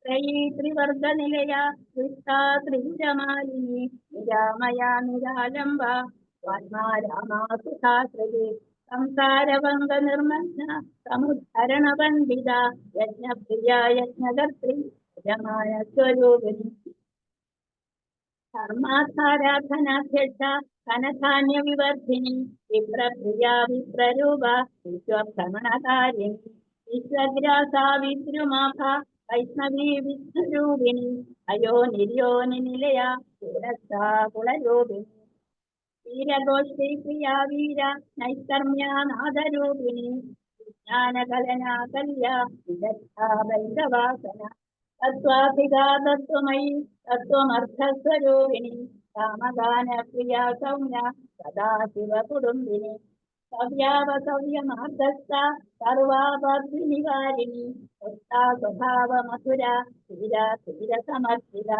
[SPEAKER 3] ത്രയീ ത്രിവർഗനിലയ ദുഷ്ടാ ത്രിഭുജമാലിനി നിരാമയ നിരാലംബ വാത്മാ രാമാ സുധാശ്രതി സംസാരഭംഗ നിർമ്മഗ്ന സമുദ്ധരണ പണ്ഡിത യജ്ഞപ്രിയ യജ്ഞകർത്തി യജമായ സ്വരൂപിണി ധർമാധാരാധനാധ്യക്ഷ ധനധാന്യ വിവർദ്ധിനി വിപ്രപ്രിയ വിപ്രരൂപ വിശ്വഭ്രമണകാരിണി വിശ്വഗ്രാസാ വിദ്രുമാഭ വൈഷ്ണവീ വിഷ്ണുരൂപിണി അയോ നിര്യോനി നിലയ കുലസ്ഥാ കുളരൂപിണി വീരഗോഷ്ഠി പ്രിയ വീര നൈഷ്കർമ്മ്യനാഥരൂപിണി വിജ്ഞാനകലനാ കല്യ വിദഗ്ധാ ബൈന്ധവാസന തത്വാധികാ തത്വമയി തത്വമർത്ഥസ്വരൂപിണി കാമഗാന പ്രിയ സൗമ്യ സദാശിവ കുടുംബിനി സവ്യാവസവ്യമാർദ്ദസ്ഥ സർവാപദ്വിനിവാരിണി സ്വസ്ഥാ സ്വഭാവ മധുര ധീര ധീര സമർപ്പിത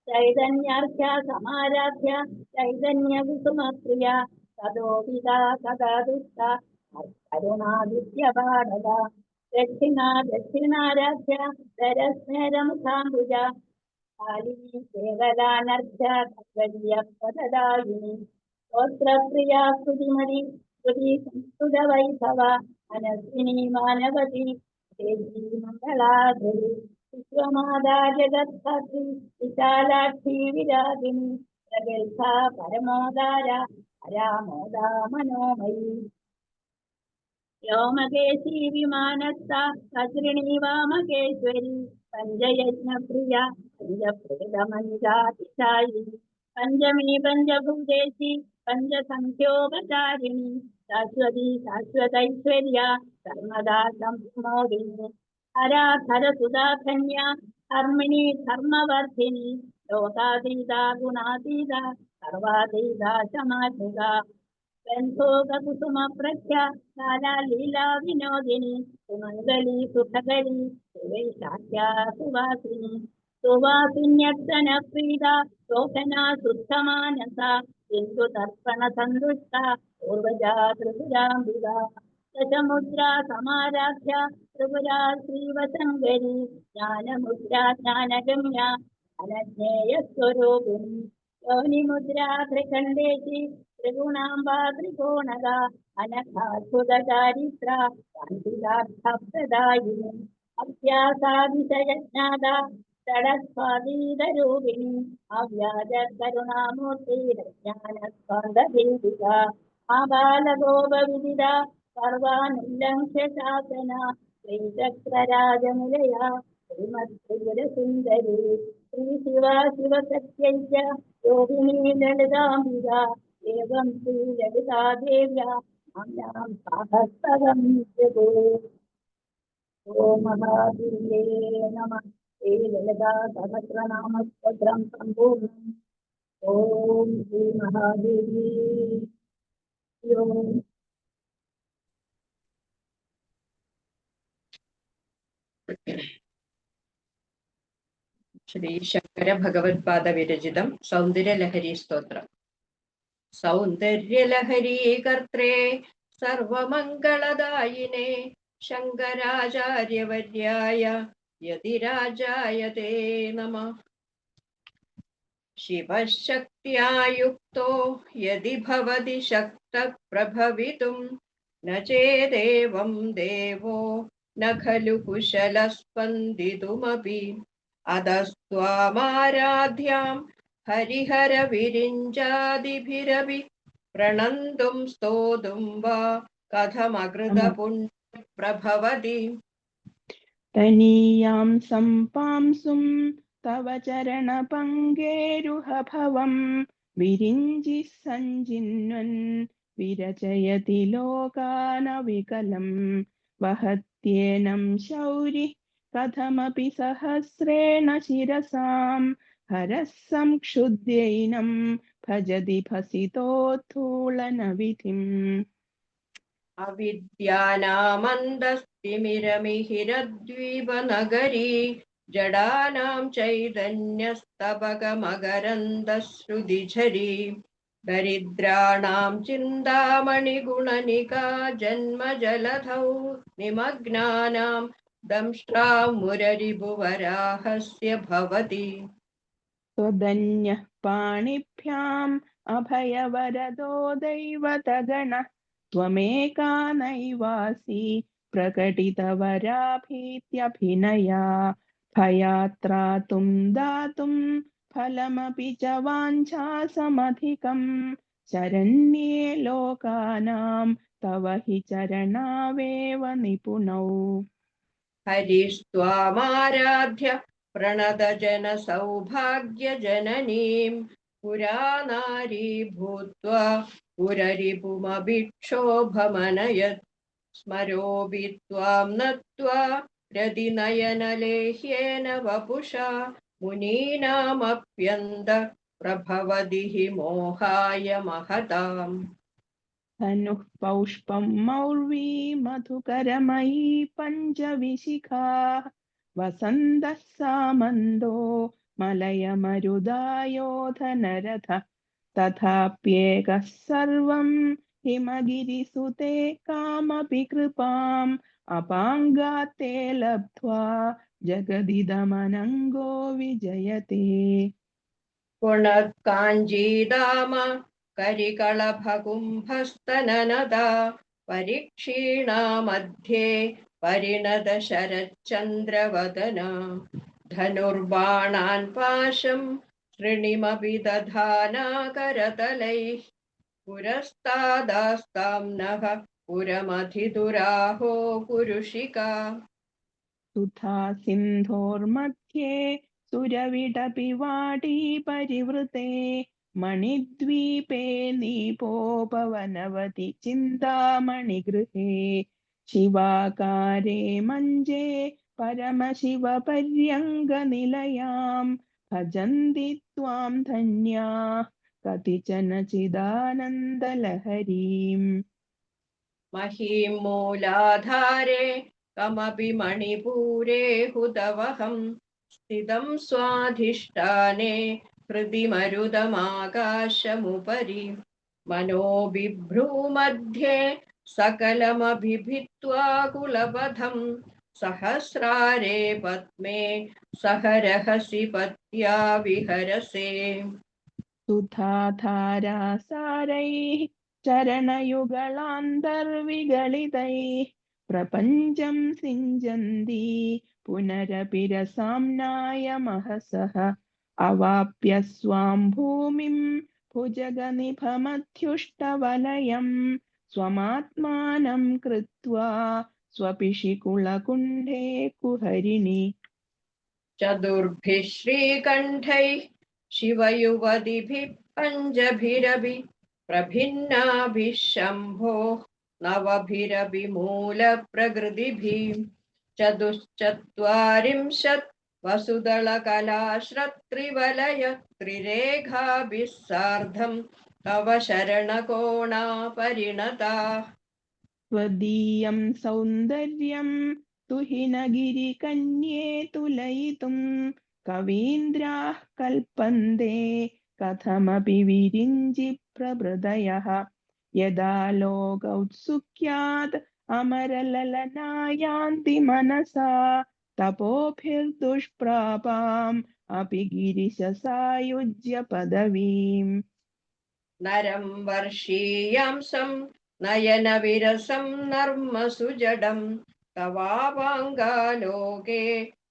[SPEAKER 3] ചൈതന്യാർഘ്യ സമാരാധ്യ ചൈതന്യ കുസുമപ്രിയ സദോപിത സദാദുഷ്ട കരുണാദിത്യ പാടക ദക്ഷിണാരാധ്യ ദരസ്മേരമുഖാംബുജ കാലിനി കേവലാനർഘ്യ പദദായിനി ഗോത്രപ്രിയ സ്തുതിമതി സ്തുതി സംസ്കൃത വൈഭവ മനസ്വിനി മാനവതി ദേവി മംഗളാധരി വിശ്വമാതാ ജഗദ്ധാത്രി വിശാലാക്ഷി വിരാജിനി പ്രഗൽഭ പരമോദാര പരാമോദ മനോമയി വ്യോമകേശി വിമാനസ്ഥ വജ്രിണി വാമകേശ്വരി പഞ്ചയജ്ഞപ്രിയ പഞ്ചപ്രേതമഞ്ജാതിശായി പഞ്ചമി പഞ്ചഭൂതേശി പഞ്ചസംഖ്യോപചാരിണി ശാശ്വതി ശാശ്വതൈശ്വര്യ ധർമ്മദാ സംമോദിനി ഹരാധരസുധാധന്യ ധർമ്മിണി ധർമ്മവർദ്ധിനി ലോകാതീത ഗുണാതീത സർവാതീത സമാധിക കുസുമപ്രഖ്യ ലീലാ വിനോദിനി സുമംഗലി സുഖകരി സുവൈശാഖ്യാ സുവാസിനി സുവാസിന്യർച്ചന പ്രീത ശോഭന ശുദ്ധമാനസ സിന്ധു തർപ്പണ സന്തുഷ്ട പൂർവജാ ത്രിപുരാംബിക ദശമുദ്രാ സമാരാധ്യ ത്രിപുരാ ശ്രീവശങ്കരി ജ്ഞാനമുദ്രാ ജ്ഞാനഗമ്യ അനജ്ഞേയ സ്വരൂപിണി യോനിമുദ്രാ ത്രിഖണ്ഡേശി ത്രിഗുണാംബാ ത്രികോണക അനഘാത്ഭുത ചാരിത്ര കാന്തികാർത്ഥപ്രദായിനി അഭ്യാസാദിശയജ്ഞാത ഷഡസ്വാദീതരൂപിണി അവ്യാജ കരുണാമൂർത്തി ജ്ഞാനസ്പന്ദീപിക ആബാലഗോപവിദിത സർവാനുല്ലംഘ്യ ശാസന ശ്രീചക്രരാജനിലയ ശ്രീമത്സുന്ദരി ശ്രീ ശിവ ശിവസത്യൈക്യ യോഗിനി ലളിതാംബിക ഏവം ശ്രീ ലളിതാദേവ്യ അമ്യാം സഹസ്രകം ജഗോ. ഓം മഹാദേവേ നമഃ. ശ്രീ ലളിതാ സഹസ്രനാമസ്തോത്രം സമ്പൂർണം. ഓം ശ്രീ മഹാദേവി. ഓം
[SPEAKER 1] ശ്രീ ശങ്കര ഭഗവത്പാദ വിരചിതം സൗന്ദര്യലഹരി സ്തോത്രം. സൗന്ദര്യലഹരീ കർത്രേ സർവമംഗളദായിനേ ശങ്കരാചാര്യവർയായ യതിരാജായ തേ നമഃ. ശിവശക്ത്യാ യുക്തോ യദി ഭവതി ശക്തഃ പ്രഭവിതും ന ചേദേവം ദേവോ ന ഖലു കുശലഃ സ്പന്ദിതുമപി അദസ്ത്വാമാരാധ്യാം ഹരിഹര വിരിഞ്ചാദിഭിരപി പ്രണന്തും സ്തോതും വാ കഥമകൃത പുണ്യപ്രഭവതി.
[SPEAKER 2] തനീയാം സംപാംസും തവ ചരണപങ്കേരുഹഭവം വിരിഞ്ചി സഞ്ചിന്വൻ വിരചയതി ലോകാനവികലം വഹത്യേനം ശൗരി കഥമപി സഹസ്രേണ ശിരസാം ഹരഃ സംക്ഷുദ്ധ്യൈനം ഭജതി ഭസിതോദ്ധൂളനവിധിം.
[SPEAKER 1] അവിദ്യാനാമന്ദസ്തിമിരമിഹിരദ്വീപനഗരീ ജഡാനാം ചൈതന്യസ്തബകമകരന്ദശ്രുതിఝരീ ദരിദ്രാണാം ചിന്താമണിഗുണനികാ ജന്മജലധൗ നിമഗ്നാനാം ദംഷ്ട്രാമുരരിപുവരാഹസ്യ ഭവതി.
[SPEAKER 2] त्वदन्यः पाणिभ्याम् अभयवरदो दैवतगणः त्वमेका नैवासि प्रकटितवराभीत्यभिनया भयात्रातुं दातुं फलमपि च वाञ्छासमधिकं शरण्ये लोकानां तव हि चरणावेव निपुणौ.
[SPEAKER 1] ഹരിസ്ത്വാമാരാധ്യ പ്രണതജന സൗഭാഗ്യജനനീം പുരാനാരീ ഭൂത്വാ പുരരിപുമഭിക്ഷോഭമനയത് സ്മരോപി ത്വാം നത്വാ രതിനയനലേഹ്യേന വപുഷാ മുനീനാമപ്യന്ത പ്രഭവതി ഹി മോഹായ മഹതാം.
[SPEAKER 2] धनुः पौष्पं मौर्वी मधुकरमयी पञ्चविशिखा वसन्तः सामन्दो मलयमरुदायोधनरथः तथाप्येकः सर्वं हिमगिरिसुते कामपि कृपाम् अपाङ्गात्ते लब्ध्वा जगदिदमनङ्गो विजयते.
[SPEAKER 1] पुनःकाञ्जीदाम करिकलभकुम्भस्तननदा परीक्षीणा मध्ये परिणद शरच्चन्द्रवदना धनुर्बाणान् पाशं श्रेणिमपि दधाना करतलैः पुरस्तादास्तां नः पुरमधिदुराहो पुरुषिका
[SPEAKER 2] सुधा सिन्धोर्मध्ये सुरविटपि वाटी परिवृते मणिद्वीपे नीपोपवनवति चिन्तामणिगृहे शिवाकारे मञ्जे परमशिवपर्यङ्गनिलयां भजन्ति त्वां धन्याः कतिचन चिदानन्दलहरीम्
[SPEAKER 1] महीं मूलाधारे कमपि मणिपूरे हुतवहं स्थितं स्वाधिष्ठाने हृदि मरुदमाकाशमुपरि मनोबिभ्रूमध्ये सकलमभिभित्वा कुलपथं सहस्रारे पद्मे सह रहसि पत्या विहरसे
[SPEAKER 2] सुधाधारासारैः चरणयुगलान्तर्विगलितैः प्रपञ्चं सिञ्चन्ति पुनरपि रसाम्नाय महसः अवाप्य स्वां भूमिं भुजगनिभमध्युष्टवलयं स्वमात्मानं कृत्वा स्वपिशिकुलकुण्डे कुहरिणि
[SPEAKER 1] चतुर्भिः श्रीकण्ठैः शिवयुवतिभिः पञ्चभिरपि प्रभिन्नाभिः शम्भोः नवभिरपि मूलप्रकृतिभिः चतुश्चत्वारिंशत् वसुदलकलाश्रत्रिवलय त्रिरेखाभिः सार्धं तव शरणकोणापरिणताः
[SPEAKER 2] त्वदीयं सौन्दर्यं तुहिनगिरिकन्ये तुलयितुं कवीन्द्राः कल्पन्ते कथमपि विरिञ्चि प्रभृतयः यदा लोकौत्सुक्यात् अमरललनायान्ति मनसा तपोभिर्दुष्प्रापाम् अपि गिरिशसायुज्य पदवीम्
[SPEAKER 1] नरं वर्षीयांसं नयनविरसं नर्मसुजडं तवापाङ्गालोके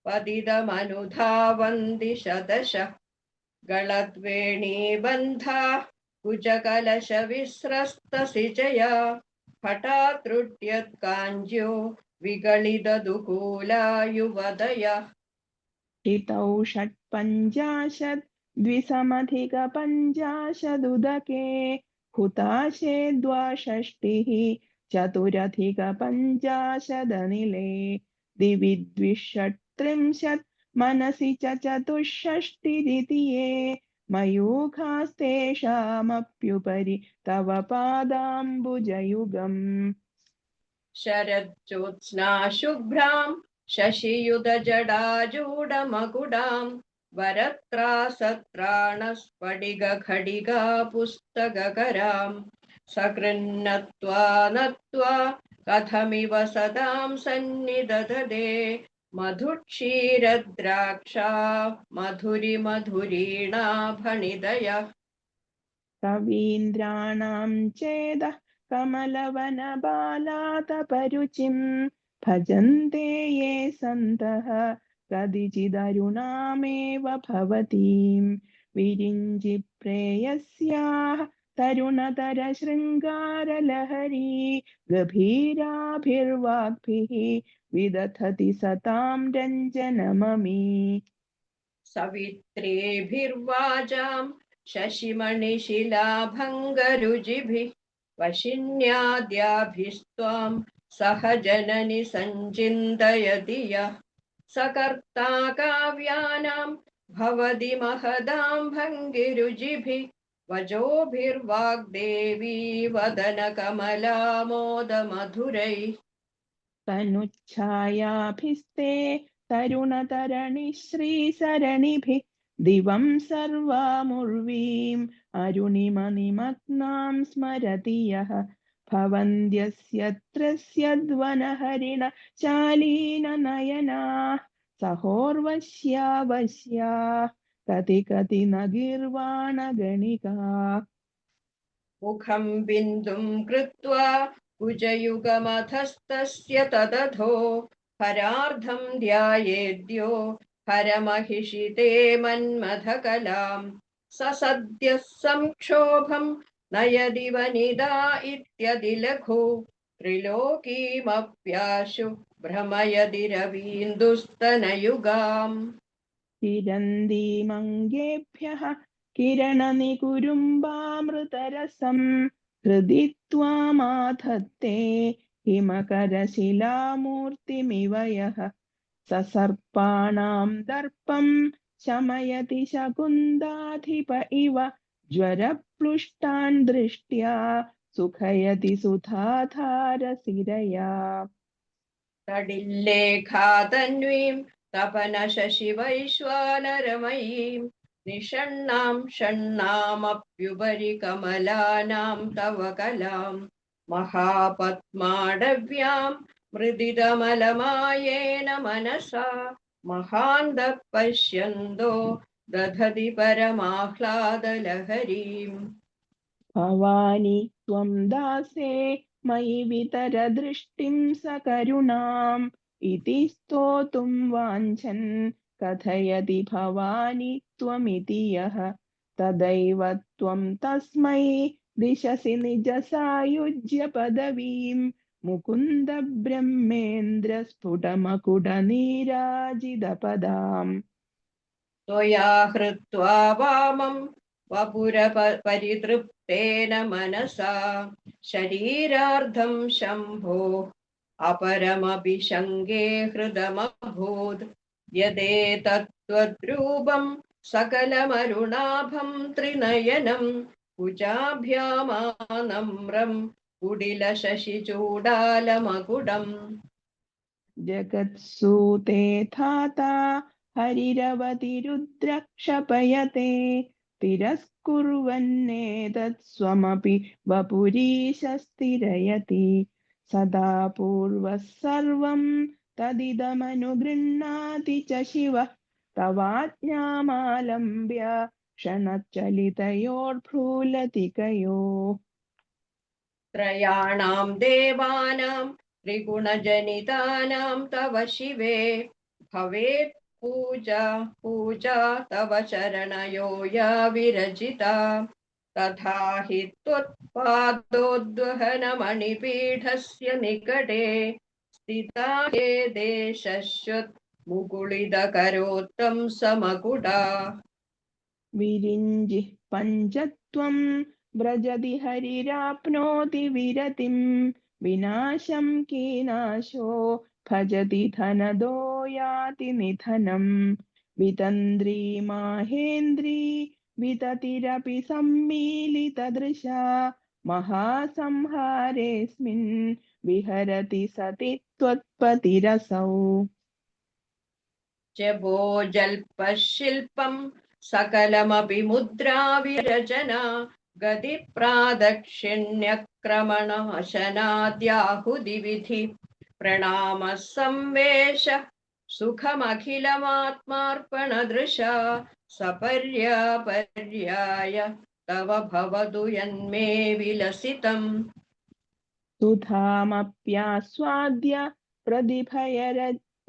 [SPEAKER 1] पतितमनुधावन्ति शतशः गलद्वेणीबन्धाः कुचकलशविस्रस्तसिचया हठात्रुट्यत्काञ्ज्यो विगलितदुकूला युवतयः
[SPEAKER 2] हितौ षट्पञ्चाशत् द्विसमधिकपञ्चाशदुदके हुताशे द्वाषष्टिः चतुरधिकपञ्चाशदनिले दिवि द्विषट्त्रिंशत् मनसि च चतुष्षष्टिरितिये मयूखास्तेषामप्युपरि तव पादाम्बुजयुगम्
[SPEAKER 1] शरज्योत्स्ना शुभ्रां शशियुतजडाजूडमकुडां वरत्रासत्राणस्फटिकखडिगा पुस्तककरां सकृन्नत्वा नत्वा कथमिव सदां सन्निदधते मधुक्षीरद्राक्षा मधुरिमधुरीणा भणिदयः
[SPEAKER 2] कवीन्द्राणां चेदः कमलवनबालातपरुचिं भजन्ते ये सन्तः कदिचिदरुणामेव भवतीं विरिञ्चि प्रेयस्याः तरुणतरशृङ्गारलहरी गभीराभिर्वाग्भिः विदधति सतां रञ्जनममी
[SPEAKER 1] सवित्रेभिर्वाजां शशिमणिशिलाभङ्गरुचिभिः वशिन्याद्याभिस्त्वां सह जननि सञ्चिन्तयति यः सकर्ता काव्यानां भवति महदां भङ्गिरुचिभिः वचोभिर्वाग्देवी वदनकमलामोदमधुरैः
[SPEAKER 2] तनुच्छायाभिस्ते तरुणतरणिश्रीसरणिभिः दिवं सर्वामुर्वीम् अरुणिमनिमग्नां स्मरति यः भवन्त्यस्यत्रस्यद्वनहरिण शालीननयनाः सहोर्वश्या कति न गीर्वाणगणिकाः
[SPEAKER 1] मुखं बिन्दुं कृत्वा कुजयुगमधस्तस्य तदधो हरार्धं ध्यायेद्यो हरमहिषिते मन्मथकलां स सद्यः संक्षोभं नयदि वनिता इत्यदिलघु त्रिलोकीमप्याशु भ्रमयदिरवीन्दुस्तनयुगाम्
[SPEAKER 2] किरन्दीमङ्गेभ्यः किरणनिकुरुम्बामृतरसं हृदि त्वामाधत्ते हिमकरशिलामूर्तिमिव यः ससर्पाणां दर्पं शमयति शकुन्दाधिप इव ज्वरप्लुष्टान् दृष्ट्या सुखयति सुधाधारसिरया
[SPEAKER 1] तडिल्लेखातन्वीं तपनशशिवैश्वानरमयीं निषण्णां षण्णामप्युपरि कमलानां तव कलां महापद्माडव्यां मृदितमलमायेन मनसा महान्तः पश्यन्तो दधति परमाह्लादलहरीम्
[SPEAKER 2] भवानि त्वं दासे मयि वितरदृष्टिं सकरुणाम् इति स्तोतुं वाञ्छन् कथयति भवानि त्वमिति यः तदैव त्वं तस्मै दिशसि निजसायुज्य पदवीं मुकुन्द ब्रह्मेन्द्र स्फुटमकुटनीराजितपदाम्
[SPEAKER 1] त्वया हृत्वा वामं वपुरपरितृप्तेन मनसा शरीरार्धं शम्भो अपरमपि शङ्गे हृदमभूत् यदेतत्त्वद्रूपं सकलमरुणाभं त्रिनयनं कुजाभ्यामानम्रं कुटिलशशिचूडालमकुटम्
[SPEAKER 2] जगत्सूते थाता हरिरवतिरुद्रक्षपयते तिरस्कुर्वन्नेतत् स्वमपि वपुरीशस्तिरयति सदा पूर्वः सर्वं तदिदमनुगृह्णाति च शिवः तवाज्ञामालम्ब्य क्षणचलितयोर्भ्रूलतिकयोः
[SPEAKER 1] त्रयाणां देवानां त्रिगुणजनितानां तव शिवे भवेत् पूजा तव चरणयो या विरचिता तथा हि त्वत्पादोद्वहनमणिपीठस्य निकटे स्थिता हे देशश्युत् मुकुलितकरोत्तं समकुटा
[SPEAKER 2] विरिञ्जिः पञ्चत्वं व्रजति हरिराप्नोति विरतिं विनाशं कीनाशो भजति धनदो याति निधनं वितन्द्री माहेन्द्री विततिरपि सम्मीलितदृशा महासंहारेऽस्मिन् विहरति सति त्वत्पतिरसौ
[SPEAKER 1] जल्पशिल्पं सकलमपि मुद्राविरचना गतिप्रादक्षिण्यक्रमणाशनाद्याहुदिविधि प्रणामः संवेश सुखमखिलमात्मार्पणदृशा सपर्यापर्याय तव भवतु यन्मे विलसितम्
[SPEAKER 2] सुधामप्यास्वाद्य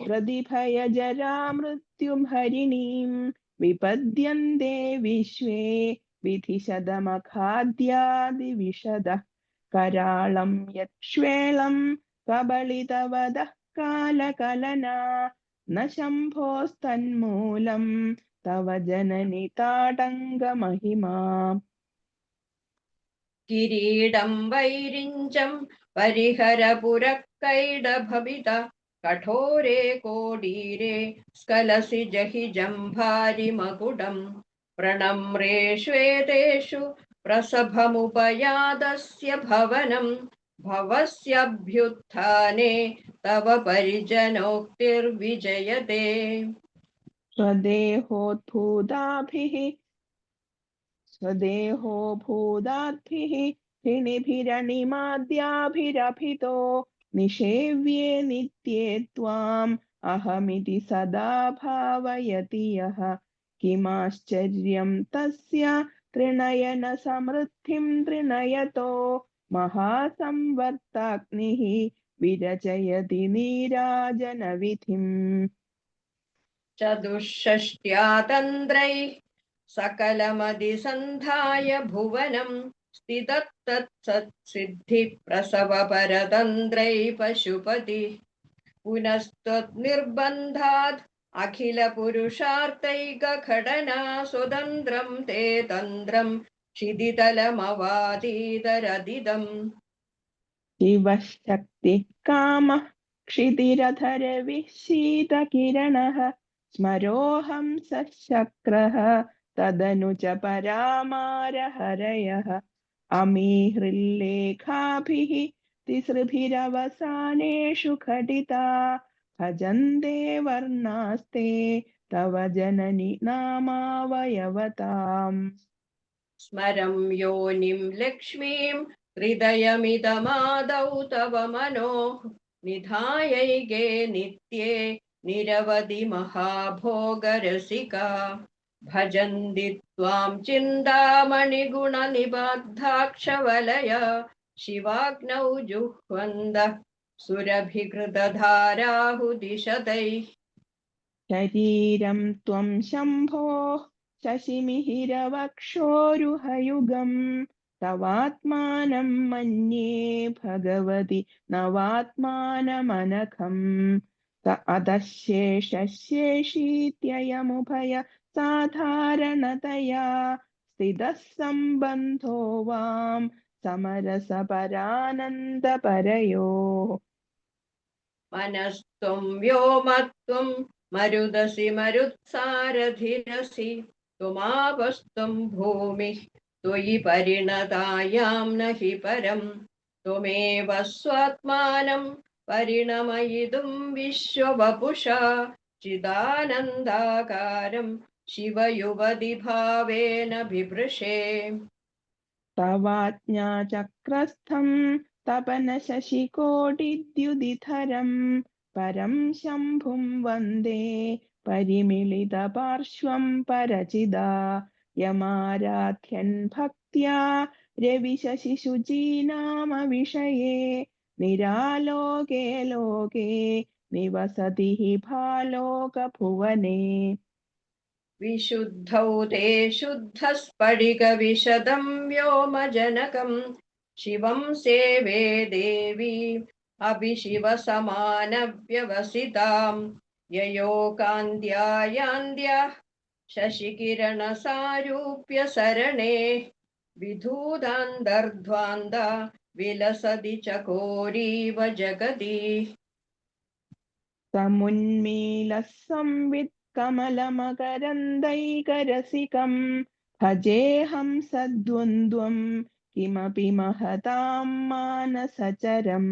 [SPEAKER 2] प्रदिभयजरा मृत्युं हरिणीं विपद्यन्ते विश्वे विधिशदमखाद्यादिविशदः कराळं यक्ष्वेलं कबलितवदः कालकलना न शम्भोस्तन्मूलं तव जननि ताटङ्गमहिमा
[SPEAKER 1] किरीडं वैरिञ्चं परिहरपुरःकैडभवित कठोरे कोडीरे स्खलसि जहि जम्भारिमकुटं प्रणम्रे श्वेतेषु प्रसभमुपयादस्य भवनं भवस्यभ्युत्थाने तव परिजनोक्तिर्विजयते
[SPEAKER 2] स्वदेहो भूदाद्भिः ऋणिभिरनिमाद्याभिरभितो निषेव्ये नित्ये त्वाम् अहमिति सदा भावयति यः किमाश्चर्यं तस्य त्रिनयन समृद्धिं त्रिनयतो महासंवर्ताग्निः विरचयति नीराजनविधिम्
[SPEAKER 1] चतुष्षष्ट्या तन्द्रैः सकलमधिसन्धाय भुवनं स्थितत्तत्सिद्धिप्रसवपरतन्त्रै पशुपति पुनस्त्वन्निर्बन्धात् अखिलपुरुषार्थैकखडना स्वतन्त्रं ते तन्त्रं क्षितितलमवातीतरदिदम्
[SPEAKER 2] शिवः शक्तिः कामः क्षितिरधरविः शीतकिरणः स्मरोऽहं सशक्रः तदनु च परामारहरयः अमीहृल्लेखाभिः तिसृभिरवसानेषु खटिता भजन्ते वर्णास्ते तव जननि नामावयवताम्
[SPEAKER 1] स्मरं योनिं लक्ष्मीं हृदयमिदमादौ तव मनोः निधायैगे नित्ये निरवधि महाभोगरसिका भजन्ति त्वां चिन्तामणिगुणनिबद्धाक्षवलय शिवाग्नौ जुह्वन्तः सुरभिकृतधाराहुदिशतैः
[SPEAKER 2] शरीरं त्वं शम्भोः शशिमिहिरवक्षोरुहयुगं तवात्मानं मन्ये भगवति नवात्मानमनघम् अतशेषशेषीत्ययमुभय साधारणतया स्थितः सम्बन्धो वां समरसपरानन्दपरयोः
[SPEAKER 1] मनस्त्वं व्योमत्वं मरुदसि मरुत्सारथिरसि त्वमापस्त्वं भूमिः त्वयि परिणतायां न हि परं त्वमेव स्वात्मानं परिणमयितुं विश्ववपुषा चिदानन्दाकारं शिवयुवतिभावेन बिभृशे
[SPEAKER 2] तवाज्ञाचक्रस्थं तपनशशिकोटिद्युदिधरं परं शम्भुं वन्दे परिमिलितपार्श्वं परचिदा यमाराध्यन् भक्त्या रविशशिशुचीनामविषये निरालोके लोके निवसति हि भालोकभुवने
[SPEAKER 1] विशुद्धौ ते शुद्धस्फटिकविशदं व्योमजनकं शिवं सेवे देवी अभिशिवसमानव्यवसितां ययोकान्त्यायान्द्यः शशिकिरणसारूप्यसरणे विधूदान्तर्ध्वान्ता विलसति चकोरीव जगति
[SPEAKER 2] समुन्मीलः संवित् कमलमकरन्दैकरसिकं भजेऽहं सद्वन्द्वं किमपि महतां मानसचरं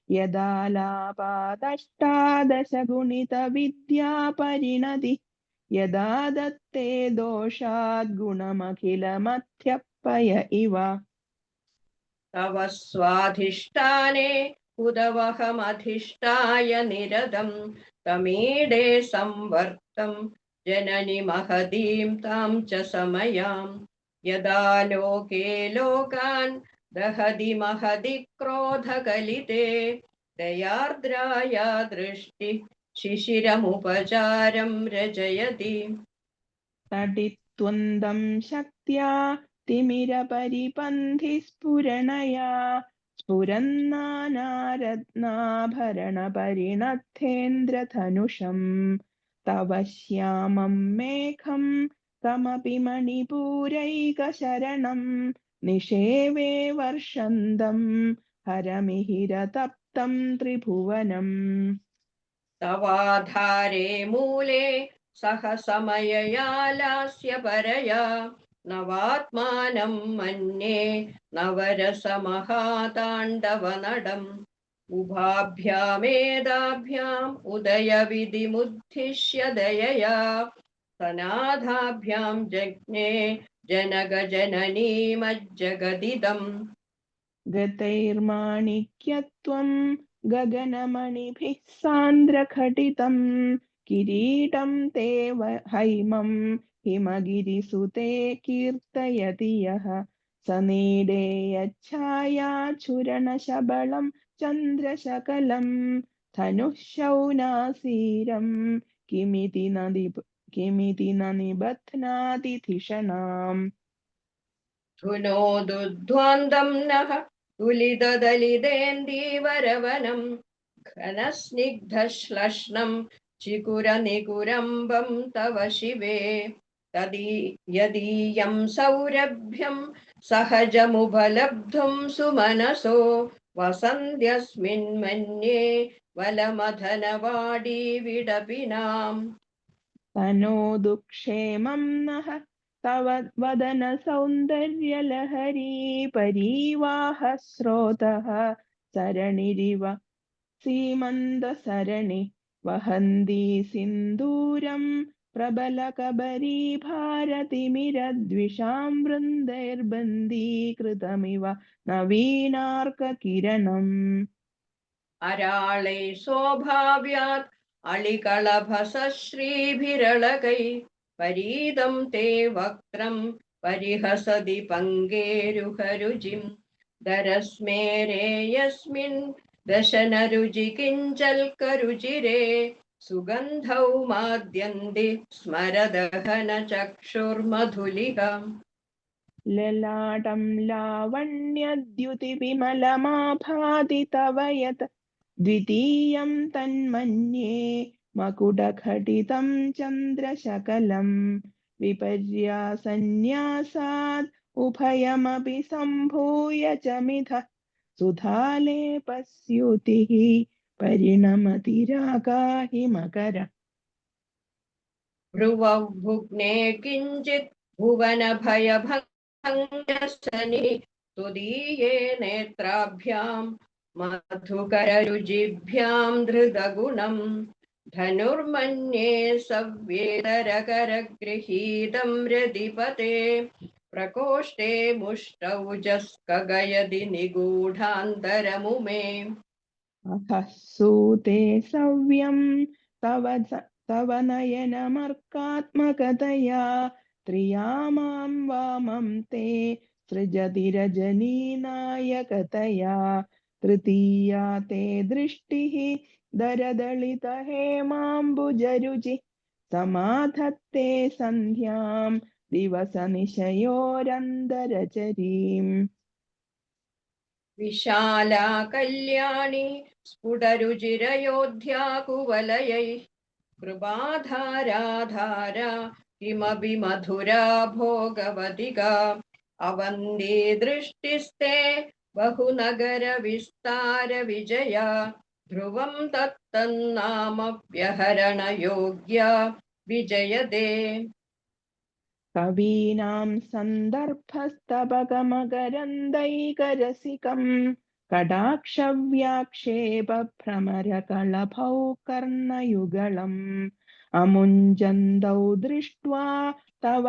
[SPEAKER 2] यदालापादष्टादशगुणितविद्यापरिणतिः यदा दत्ते दोषाद्गुणमखिलमध्यपय इव
[SPEAKER 1] तव स्वाधिष्ठाने उदवहमधिष्ठाय निरतं तमीडे संवर्तं जननि महतीं तां च समयां यदा लोके लोकान् दहति महति क्रोधकलिते दयार्द्राया दृष्टिः शिशिरमुपचारं रचयति
[SPEAKER 2] तडित्वन्दं शक्त्या तिमिरपरिपन्थिस्फुरणया स्फुरन्नानारत्नाभरणपरिणद्धेन्द्रधनुषं तव श्यामं मेघं कमपि मणिपूरैकशरणं निषेवे वर्षन्दं हरमिहिरतप्तं त्रिभुवनम्
[SPEAKER 1] तवाधारे मूले सह समयया लास्य परया नवात्मानं मन्ये नवरसमहाताण्डवनडम् उभाभ्यामेदाभ्याम् उदयविधिमुद्दिश्य दयया सनाथाभ्यां जज्ञे जनकजननीमज्जगदिदम्
[SPEAKER 2] गतैर्माणिक्यत्वं गगनमणिभिः सान्द्रघटितं किरीटं ते हैमं हिमगिरिसुते कीर्तयति यः सनीडे यच्छायाचूरणशबलं चन्द्रशकलं धनुः शौनासीरं किमिति न निबध्नाति धिषणाम्
[SPEAKER 1] धुनोदुध्वान्दं नः तुलितदलितेन्दीवरवनं घनस्निग्धश्लष्णं चिकुरनिकुरम्बं तव शिवे यदीयं सौरभ्यं सहजमुपलब्धुं सुमनसो वसन्त्यस्मिन् मन्ये वलमथनवाडी विडपिनाम्
[SPEAKER 2] तनोदुक्षेमं नः तव वदन सौन्दर्यलहरी परीवाह स्रोतः सरणिरिव सीमन्दसरणि वहन्ती सिन्दूरं प्रबलकबरी भारतिमिरद्विषां वृन्दैर्बन्दीकृतमिव नवीनार्ककिरणम्
[SPEAKER 1] अराळे स्वभाव्यात् अळिकळभसश्रीभिरळकै परीदं ते वक्त्रं परिहसति पङ्गेरुहरुचिं दरस्मेरे यस्मिन् दशनरुचिकिञ्चल्करुचिरे सुगन्धौ माद्यन्ति स्मरदहनचक्षुर्मधुलिकम्
[SPEAKER 2] ललाटं लावण्यद्युतिविमलमाभाति तव यत् द्वितीयं तन्मन्ये मकुटघटितं चन्द्रशकलं विपर्यासन्न्यासात् उभयमपि सम्भूय च मिथः सुधालेपस्युतिः परिणमति रागाहिमकर
[SPEAKER 1] भ्रुवौ भुग्ने किञ्चित् भुवनभयभङ्गशनि तुदीये नेत्राभ्यां मधुकररुचिभ्यां धृतगुणं धनुर्मन्ये सव्येतरकरगृहीतं रतिपते प्रकोष्ठे मुष्टौजस्कगयति निगूढान्तरमुमे
[SPEAKER 2] अथः सूते सव्यं तव नयनमर्कात्मकतया त्रियामां वामं ते सृजति रजनीनायकतया तृतीया ते दृष्टिः दरदलितहेमाम्बुजरुचि समाधत्ते सन्ध्यां दिवसनिशयोरन्दरचरीम्
[SPEAKER 1] विशाला कल्याणी स्फुटरुचिरयोध्या कुवलयैः कृपाधाराधारा किमपि मधुरा भोगवतिका अवन्दी दृष्टिस्ते बहुनगरविस्तारविजया ध्रुवं तत्तन्नामप्यहरणयोग्या विजयते
[SPEAKER 2] कवीनां सन्दर्भस्तबकमकरन्दैकरसिकं कटाक्षव्याक्षेपभ्रमरकलभौ कर्णयुगलम् अमुञ्जन्दौ दृष्ट्वा तव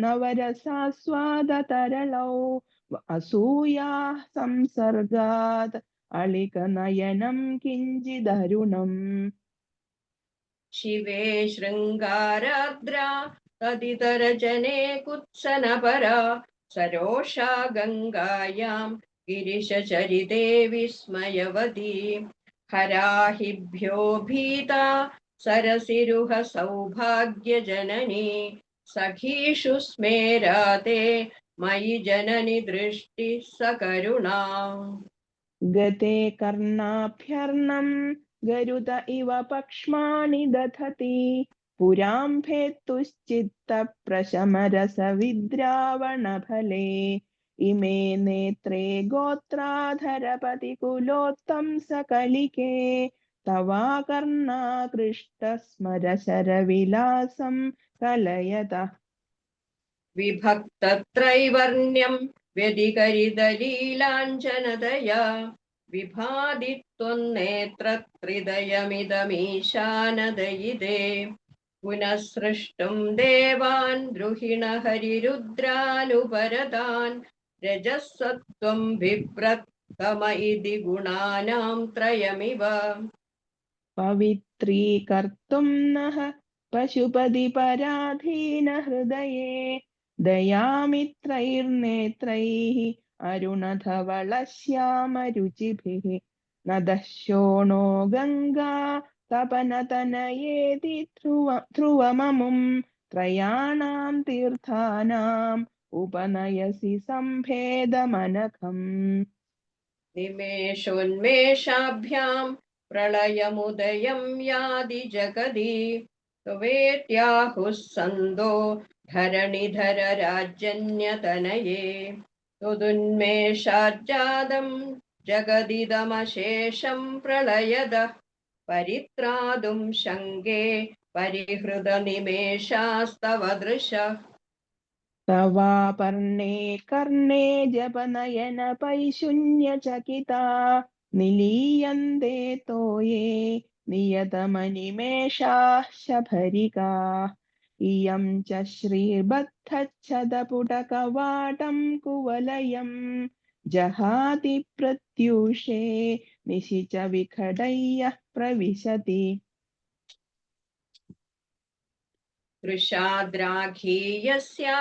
[SPEAKER 2] नवरसास्वादतरलौ असूयाः संसर्गात् अलिकनयनं किञ्चिदरुणम्
[SPEAKER 1] शिवे शृङ्गाराद्रा तदितरजने कुत्सनपरा सरोषा गङ्गायां गिरिशचरिते विस्मयवती हराहिभ्यो भीता सरसिरुह सौभाग्यजननी सखीषु स्मेराते मयि जननि दृष्टिः सकरुणा
[SPEAKER 2] गते कर्णाभ्यर्णं गरुत इव पक्ष्माणि दधति पुरां भेत्तुश्चित्तप्रशमरसविद्रावणफले इमे नेत्रे गोत्राधरपतिकुलोत्तंसकलिके तवाकर्णाकृष्टस्मरशरविलासं कलयतः
[SPEAKER 1] विभक्तत्रैवर्ण्यं व्यधिकरितलीलाञ्जनदया विभाति त्वन्नेत्रत्रिदयमिदमीशानदयिते पुनः सृष्टुं देवान् द्रुहिणहरिरुद्रानुपरतान् रजः सत्त्वं बिभ्रत्तम इति गुणानां त्रयमिव
[SPEAKER 2] पवित्रीकर्तुं नः पशुपतिपराधीनहृदये दयामित्रैर्नेत्रैः अरुणधवलश्यामरुचिभिः नदः शोणो गङ्गा तपनतनयेति ध्रुवममुं त्रयाणां तीर्थानां उपनयसि सम्भेदमनघम्
[SPEAKER 1] निमेषोन्मेषाभ्यां प्रलयमुदयं यादि जगदि त्वेत्याहुः सन्दो धरणिधर राज्यन्यतनये त्वदुन्मेषाज्जातं जगदिदमशेषं प्रलयदः परित्रातुं शङ्गे परिहृतनिमेषास्तव दृशः
[SPEAKER 2] तवापर्णे कर्णे जपनयनपैशून्यचकिता निलीयन्ते तोये नियतमनिमेषाः शफरिका इयं च श्रीर्बद्धच्छदपुटकवाटं कुवलयं जहाति प्रत्यूषे निशि च विखडय्यः प्रविशति
[SPEAKER 1] वृषाद्राघीयस्या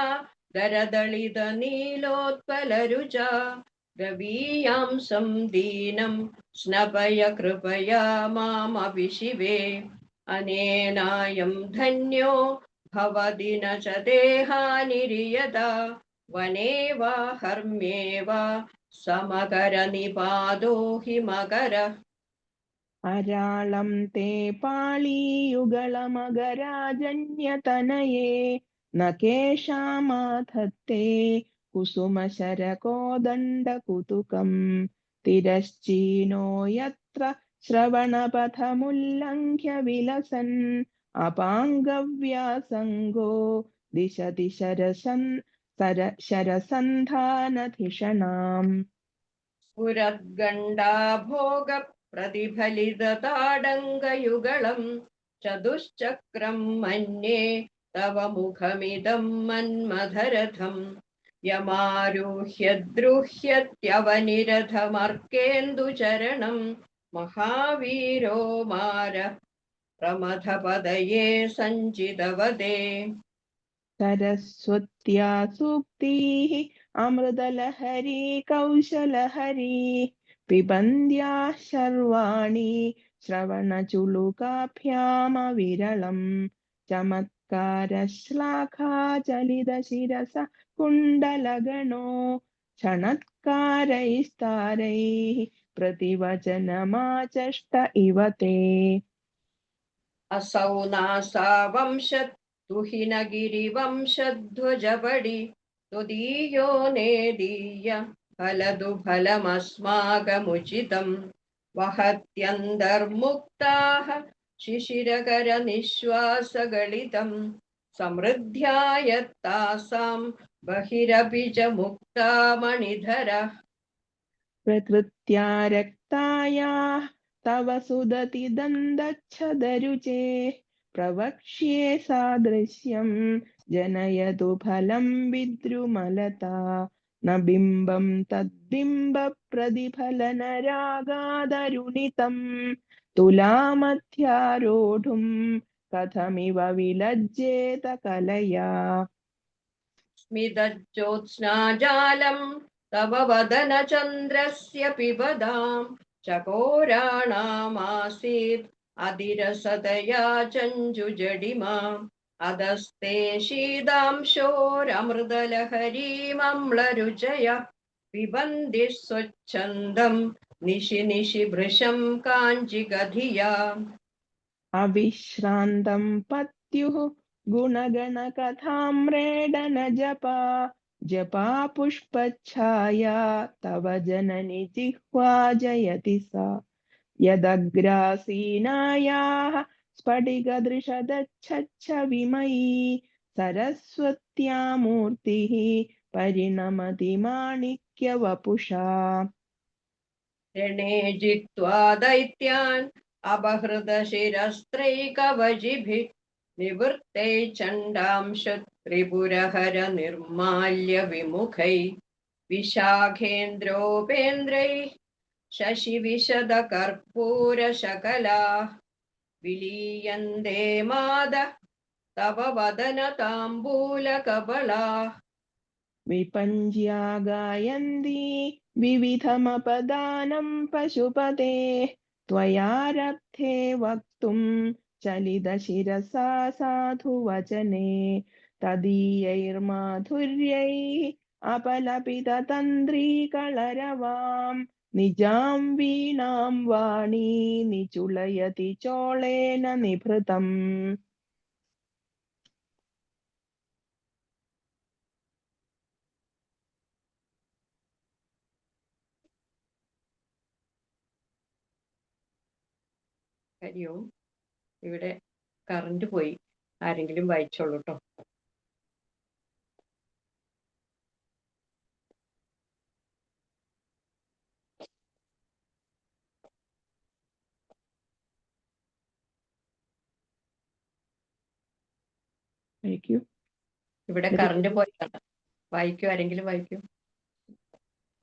[SPEAKER 1] गरदलितनीलोत्पलरुचा रवीयांसं दीनं स्नपय कृपया मामपि शिवे अनेनायं धन्यो भवति न च देहानिर्यदा वने वा हर्म्ये वा समकरनिपातो हि मकरः
[SPEAKER 2] अराळं ते पाळीयुगलमगराजन्यतनये न केषामाधत्ते कुसुमशरकोदण्डकुतुकम् तिरश्चीनो यत्र श्रवणपथमुल्लङ्घ्य विलसन् अपाङ्गव्यासङ्गो दिशति शरसन्धानधिषणाम्
[SPEAKER 1] पुरद्गण्डा भोगप्रतिफलितताडङ्गयुगळं चतुश्चक्रं मन्ये तव मुखमिदं मन्मथरथं यमारुह्य द्रुह्यत्यवनिरथमर्केन्दुचरणं महावीरो मार प्रमथपदये सञ्चितवदे
[SPEAKER 2] सरस्वत्या सूक्तिः अमृतलहरी कौशलहरी पिबन्द्याः शर्वाणि श्रवणचुलुकाभ्यामविरलं चमत्कारश्लाघाचलितशिरसः कुण्डलगणो क्षणत्कारैस्तारैः प्रतिवचनमाचष्ट इव ते
[SPEAKER 1] असौ नासा वंशत् तुहिनगिरिवंशध्वजपडि त्वदीयो नेदीय फलदु फलमस्माकमुचितं वहत्यन्तर्मुक्ताः शिशिरकरनिःश्वासगलितं समृद्ध्या यत्तासां बहिरपि च मुक्ता मणिधरः
[SPEAKER 2] प्रकृत्या रक्तायाः तव सुदति दन्दच्छदरुचे प्रवक्ष्ये सादृश्यं जनयतु फलं विद्रुमलता न बिम्बं तद्बिम्बप्रतिफलनरागादरुणितं तुलामध्यारोढुं कथमिव विलज्जेत कलया
[SPEAKER 1] स्मितज्योत्स्नाजालं तव वदनचन्द्रस्य पिबदां चकोराणामासीत् अधिरसतया चञ्जुजडिमा अधस्ते शीदांशोरमृतलहरीमम्लरुचय पिबन्ति स्वच्छन्दं निशि निशि भृशं काञ्चिकधिया
[SPEAKER 2] अविश्रान्तं पत्युः गुणगणकथाम्रेडन जपा पुष्पच्छाया तव जननि जिह्वा जयति सा यदग्रासीनायाः स्फटिकदृशदच्छच्छविमयी सरस्वत्या मूर्तिः परिणमति माणिक्यवपुषा
[SPEAKER 1] ऋणे जित्वा दैत्यान् अपहृतशिरस्त्रैकवचिभिः निवृत्ते चण्डांश त्रिपुरहर निर्माल्य विमुखै विशाखेन्द्रोपेन्द्रैः शशिविशदकर्पूरशकलाः विलीयन्ते मादः तव वदनताम्बूलकबलाः
[SPEAKER 2] विपञ्ज्या गायन्ती विविधमपदानं पशुपते त्वयारब्धे वक्तुं चलितशिरसा साधुवचने തദീയൈർമാധുര്യൈः अपलपिततन्द्रीकलरवां निजां वीणां वाणी निचुलयति चोळेन निभृतम्.
[SPEAKER 1] ഹരി ഓം. ഇവിടെ കറണ്ട് പോയി, ആരെങ്കിലും വായിച്ചോളൂ കേട്ടോ. ഇവിടെ കറണ്ട് പോയതാണ്. വായിക്കൂ, ആരെങ്കിലും വായിക്കൂ.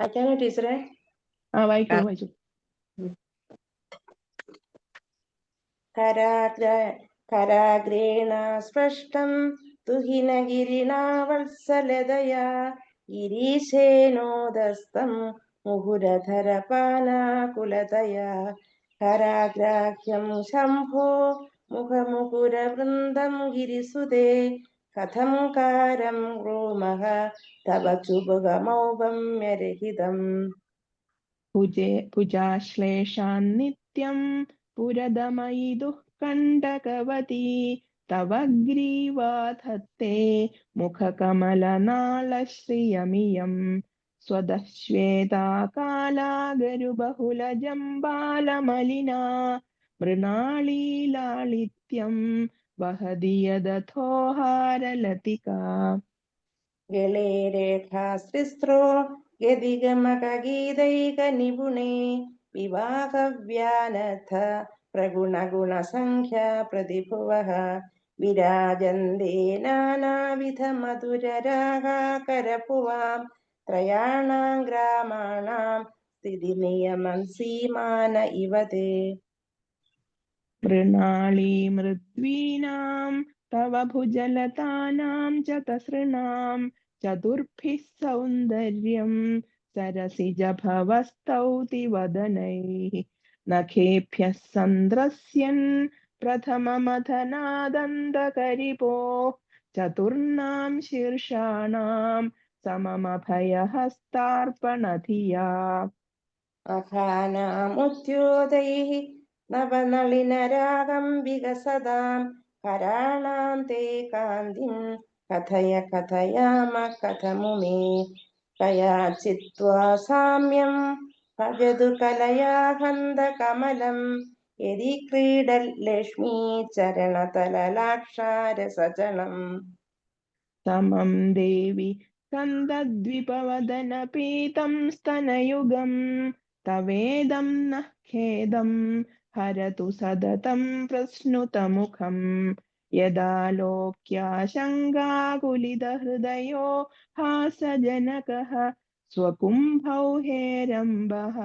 [SPEAKER 4] വായിക്കാനോ ടീച്ചറെ?
[SPEAKER 2] വായിച്ചു.
[SPEAKER 4] കരാഗ്രേണ സ്പഷ്ടം തുഹിനഗിരിണാ വത്സലതയാ ഗിരീശേനോദസ്തം മുഹുരധരപാനാകുലതയാ കരാഗ്രാഹ്യം ശംഭോ മുഖമുകുരവൃന്ദം ഗിരിസുതേ കഥം കാരം റൂമഃ തവ ചുഭഗമൗഗമ്യരഹിതം.
[SPEAKER 2] ഭുജാശ്ലേഷാन् नित्यं पुरदमयि दुःकण्टकवती तव ग्रीवाधत्ते मुखकमलनालश्रियमियं स्वदः श्वेताकालागरुबहुलजम्बालमलिना मृणालीलालित्यं वहति यदथोहारलतिका.
[SPEAKER 4] ഗളേ രേഖാസ്ത്രിസ്രോ ഗതിഗമകഗീതൈകനിപുണേ വിവാഹവ്യാനഥ പ്രഗുണഗുണസംഖ്യാ പ്രതിഭുവഃ വിരാജന്തേ നാനാവിധമധുരരാഗാകരഭുവാം ത്രയാണാം ഗ്രാമാണാം സ്ഥിതിനിയമം സീമാന ഇവ തേ.
[SPEAKER 2] മൃണാളീ മൃദ്വീനാം തവ ഭുജലതാനാം च तसृणां चतुर्भिः सौन्दर्यं सरसिजभवस्तौति वदनैः नखेभ्यः सन्द्रस्यन् प्रथममथनादन्तकरिपोः चतुर्णां शीर्षाणां सममभयहस्तार्पणधिया.
[SPEAKER 4] अखानामुद्योतैः नवनलिनरागं विकसदां कराणां ते कान्तिं कथय कथयामः कथमुमे कयाचित्त्वा साम्यं भजतु कलया हन्तकमलं यदि क्रीडल्लक्ष्मी चरणतललाक्षारसजनम्.
[SPEAKER 2] समं देवि सन्दद्विपवदनपीतं स्तनयुगं तवेदं नः खेदं हरतु सततं प्रस्नुतमुखं यदालोक्याशङ्काकुलितहृदयो हासजनकः स्वकुम्भौ हेरम्बः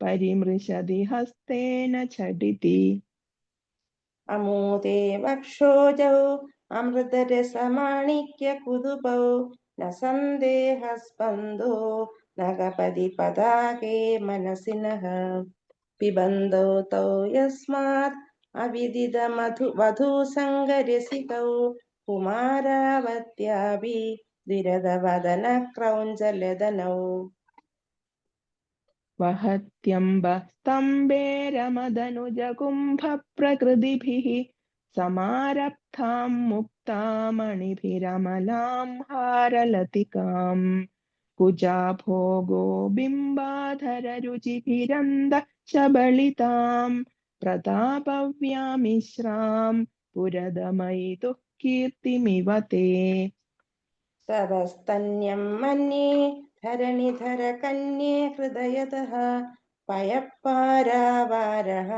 [SPEAKER 2] परिमृशति हस्तेन झटिति.
[SPEAKER 4] अमूते वक्षोजौ अमृतरसमाणिक्यकुतुपौ न सन्देहस्पन्दो नगपति पदाके मनसि नः पिबन्धौ तौ यस्मात् अविदितवधूसङ्गरसिकौ कुमारावत्याभि विरदवदनक्रौञ्चलदनौ
[SPEAKER 2] वहत्यम्बस्तम्बेरमदनुजकुम्भप्रकृतिभिः समारब्धां मुक्तामणिभिरमलां हारलतिकां कुजाभोगो बिम्बाधररुचिभिरन्दः शबलितां प्रतापव्यामिश्रां पुरदमयितुः कीर्तिमिव ते.
[SPEAKER 4] तवस्तन्यं मन्ये धरणिधर कन्ये हृदयतः पयःपारावारः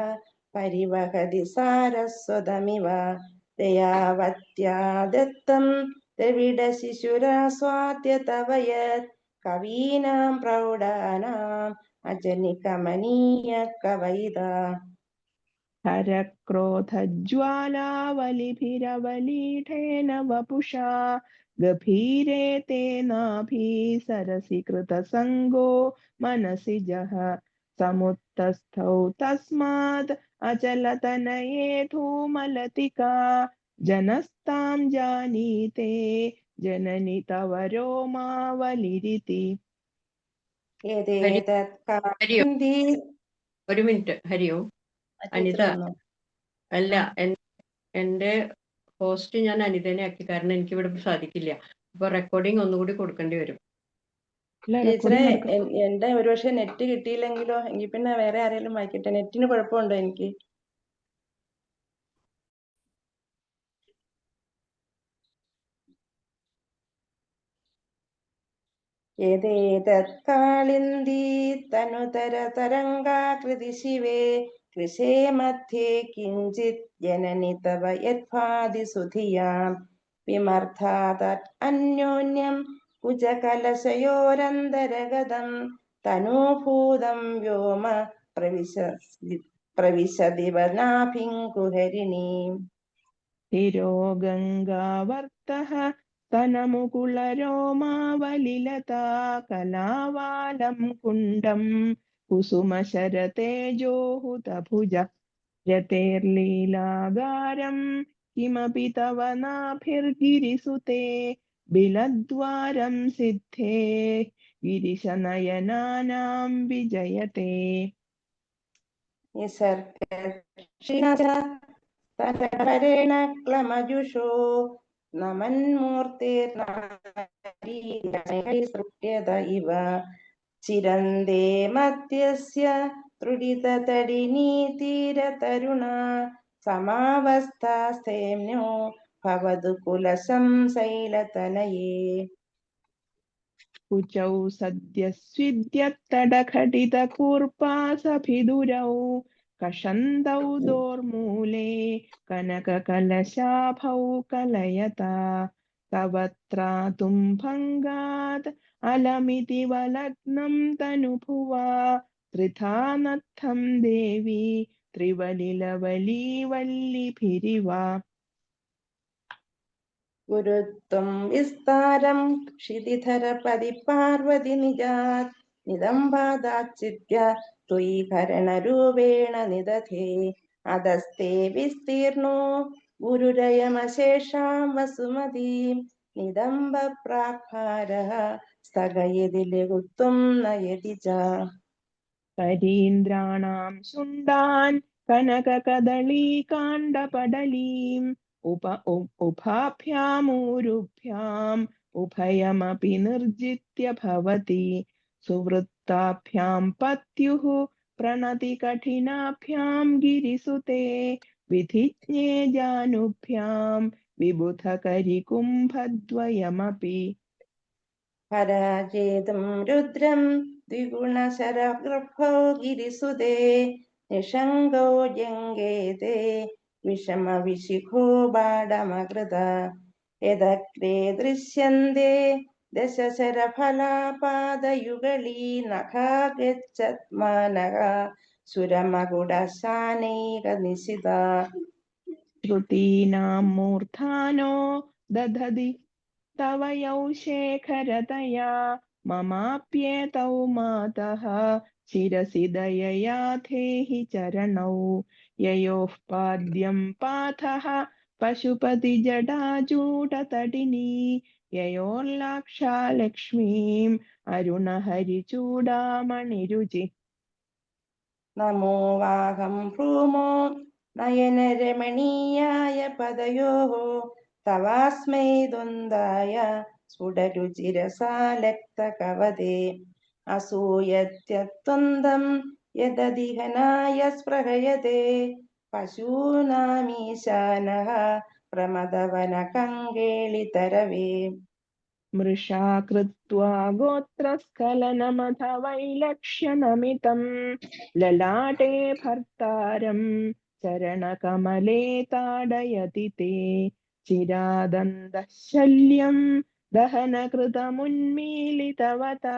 [SPEAKER 4] परिवहति सारस्वतमिव दयावत्या दत्तं द्रविडशिशुरास्वाद्य तव यत् कवीनां प्रौढानाम् अजनिकमनीय कवयिता.
[SPEAKER 2] हरक्रोधज्वालावलिभिरवलीढेन वपुषा गभीरे तेनाभि सरसि कृतसङ्गो मनसि जः समुत्तस्थौ तस्मात् अचलतनये धूमलतिका जनस्तां जानीते जननि तव रोमावलिरिति.
[SPEAKER 1] ഹരി ഹരിയോ
[SPEAKER 4] ഏതേതത്കാന്തി
[SPEAKER 1] ഒരു മിനിറ്റ്. ഹരിയോ അനിത
[SPEAKER 4] വന്നു.
[SPEAKER 1] അല്ല, എന്റെ ഹോസ്റ്റ് ഞാൻ അനിതനെ ആക്കി, കാരണം എനിക്ക് ഇവിടെ സാധിക്കില്ല. അപ്പൊ റെക്കോർഡിംഗ് ഒന്നുകൂടി കൊടുക്കേണ്ടി വരും.
[SPEAKER 4] ടീച്ചറെ, എന്റെ ഒരുപക്ഷെ നെറ്റ് കിട്ടിയില്ലെങ്കിലോ? എങ്കിൽ പിന്നെ വേറെ ആരെങ്കിലും വായിക്കട്ടെ. നെറ്റിന് കുഴപ്പമുണ്ടോ എനിക്ക്? ഏതേതത്കാളിന്ദീ തനുതര തരംഗാകൃതി ശിവേ കൃശേ മധ്യേ കിഞ്ചിത് ജനനി തവ യദ്ഭാതി സുധിയാം വിമർത്ഥാതത് അന്യോന്യം കുജകലശയോരന്തരഗതം തനൂഭൂതം വ്യോമ പ്രവിശദിവ നാഭിം കുഹരിണീം.
[SPEAKER 2] തിരോ ഗംഗാവർത്തഃ स्तनमुकुलरोमावलिलता कलावालं कुण्डं कुसुमशरतेजोहुतभुजः यतेर्लीलागारं किमपि तव नाभिर्गिरिसुते बिलद्वारं सिद्धे गिरिशनयनानां विजयते.
[SPEAKER 4] निसर्गेण क्लमजुषो नमन्मूर्तेर्नारीगणैः इव चिरन्दे मध्यस्य तृडिततडिनीतीरतरुणा समावस्थास्थेम्नो भवतु कुलशंशैलतनये.
[SPEAKER 2] कुचौ सद्यस्विद्यत्तडघटितकूर्पासभिदुरौ कषन्दौ दोर्मूले कनककलशाभौ कलयता तव त्रातुं भङ्गात् अलमिति वलग्नं तनुभुवा त्रिधा नत्थं देवी त्रिवलिलवलीवल्लिभिरिवा.
[SPEAKER 4] गुरुत्वं विस्तारं क्षितिधरपदि पार्वति निजात् निदम्बादाच्चित्य त्वयि करणरूपेण निदधे अधस्ते विस्तीर्णो गुरुरयमशेषां वसुमतीं निदम्ब प्राक्भारः स्थगयति लघुत्वं नयति च.
[SPEAKER 2] करीन्द्राणां शुण्डान् कनककदलीकाण्डपडलीम् उभाभ्यामूरुभ्याम् उभयमपि निर्जित्य भवति सुवृत्ताभ्यां पत्युः प्रणतिकठिनाभ्यां गिरिसुते विधिज्ञे जानुभ्यां विबुधकरिकुम्भद्वयमपि.
[SPEAKER 4] पराजेतुं रुद्रं द्विगुणशरगर्भौ गिरिसुते निषङ्गौ जङ्गेते विषमविशिखो बाडमकृता यदग्रे दृश्यन्ते दशशरफलापादयुगली नखा गच्छत्मानः सुरमकुडशानैकनिशिता.
[SPEAKER 2] श्रुतीनां मूर्धानो दधति तव यौ शेखरतया ममाप्येतौ मातः शिरसि दयया धेहि चरणौ ययोः पाद्यं पाथः पशुपतिजटाजूटतटिनी ययोर्लाक्षा लक्ष्मीम् अरुणहरिचूडामणिरुचि.
[SPEAKER 4] नमो वाहं भ्रूमो नयनरमणीयाय पदयोः तवास्मै द्वन्द्वाय स्फुटरुचिरसालक्तकवदे असूयत्यत्वन्दं यदधिघनाय स्पृहयते पशूनामीशानः प्रमदवनकङ्गेलितरवे.
[SPEAKER 2] मृषा कृत्वा गोत्रस्खलनमथवैलक्ष्यनमितं ललाटे भर्तारं चरणकमले ताडयति ते चिरादन्दः शल्यं दहनकृतमुन्मीलितवता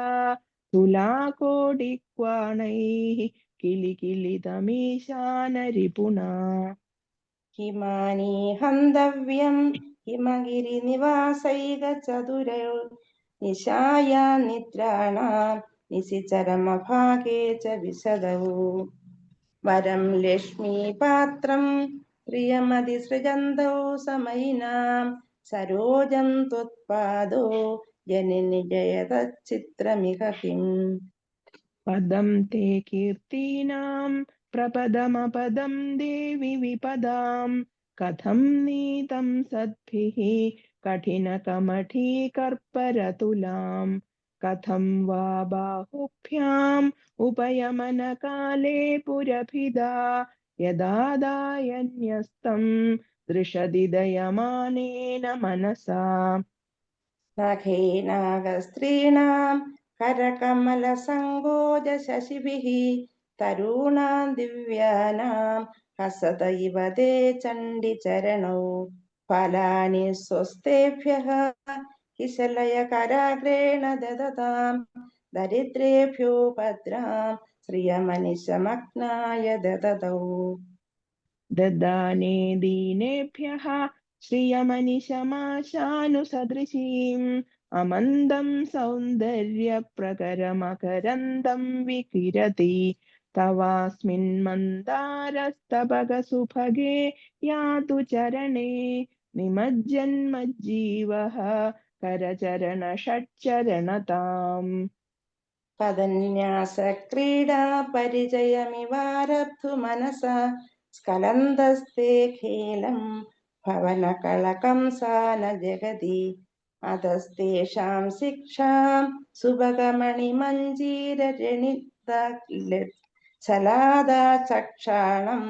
[SPEAKER 2] तुलाकोटिक्वाणैः किलिकिलितमीशानरिपुना.
[SPEAKER 4] हिमानि हन्तव्यं हिमगिरिनिवासैकचतुरौ निशाया निद्राणां निशिचरमभागे च विशदौ वरं लक्ष्मीपात्रं പ്രിയമതിസൃജന്തോ സമയിനാം സരോജം ത്വത്പാദോ ജനനി ജയതച്ചിത്രമിഹ കിം.
[SPEAKER 2] പദം തേ കീർത്തീനാം പ്രപദമപദം ദേവി വിപദാം കഥം നീതം സദ്ഭിഃ കഠിനകമഠീകർപ്പരതുലാം കഥം വാ ബാഹുഭ്യാം ഉപയമനകാലേ പുരഭിദാ യദാദായന്യസ്തം ദൃശതി ദയമാനേന മനസാ.
[SPEAKER 4] നഖേനാഗസ്ത്രീണാം കരകമലസങ്കോച ശശിഭിഃ തരൂണാം ദിവ്യാനാം ഹസത ഇവ തേ ചണ്ഡിചരണൗ ഫലാനി സ്വസ്തേഭ്യഃ കിശലയകരാഗ്രേണ ദദതാം ദരിദ്രേഭ്യോ ഭദ്രാം ശ്രിയമനിശമഗ്നായ ദദതൗ.
[SPEAKER 2] ദദാനേ ദീനേഭ്യഃ ശ്രിയമനിശമാശാനുസദൃശീം അമന്ദം സൗന്ദര്യപ്രകരമകരന്തം വികിരതി തവാസ്മിൻ മന്ദാരസ്തബകസുഭഗേ യാതു ചരണേ നിമജ്ജന്മജ്ജീവഃ കരചരണ-ഷഡ്ചരണതാം.
[SPEAKER 4] പദന്യാസക്രീഡാ പരിചയമിവാരബ്ധു മനസാ സ്കലന്തസ്തേ ഖേലം ഭവനകളകംസാന ജഗതി അധസ്തേഷാം ശിക്ഷാം സുഭഗമണിമഞ്ജീരജനിതഛലാദാ ചക്ഷാണം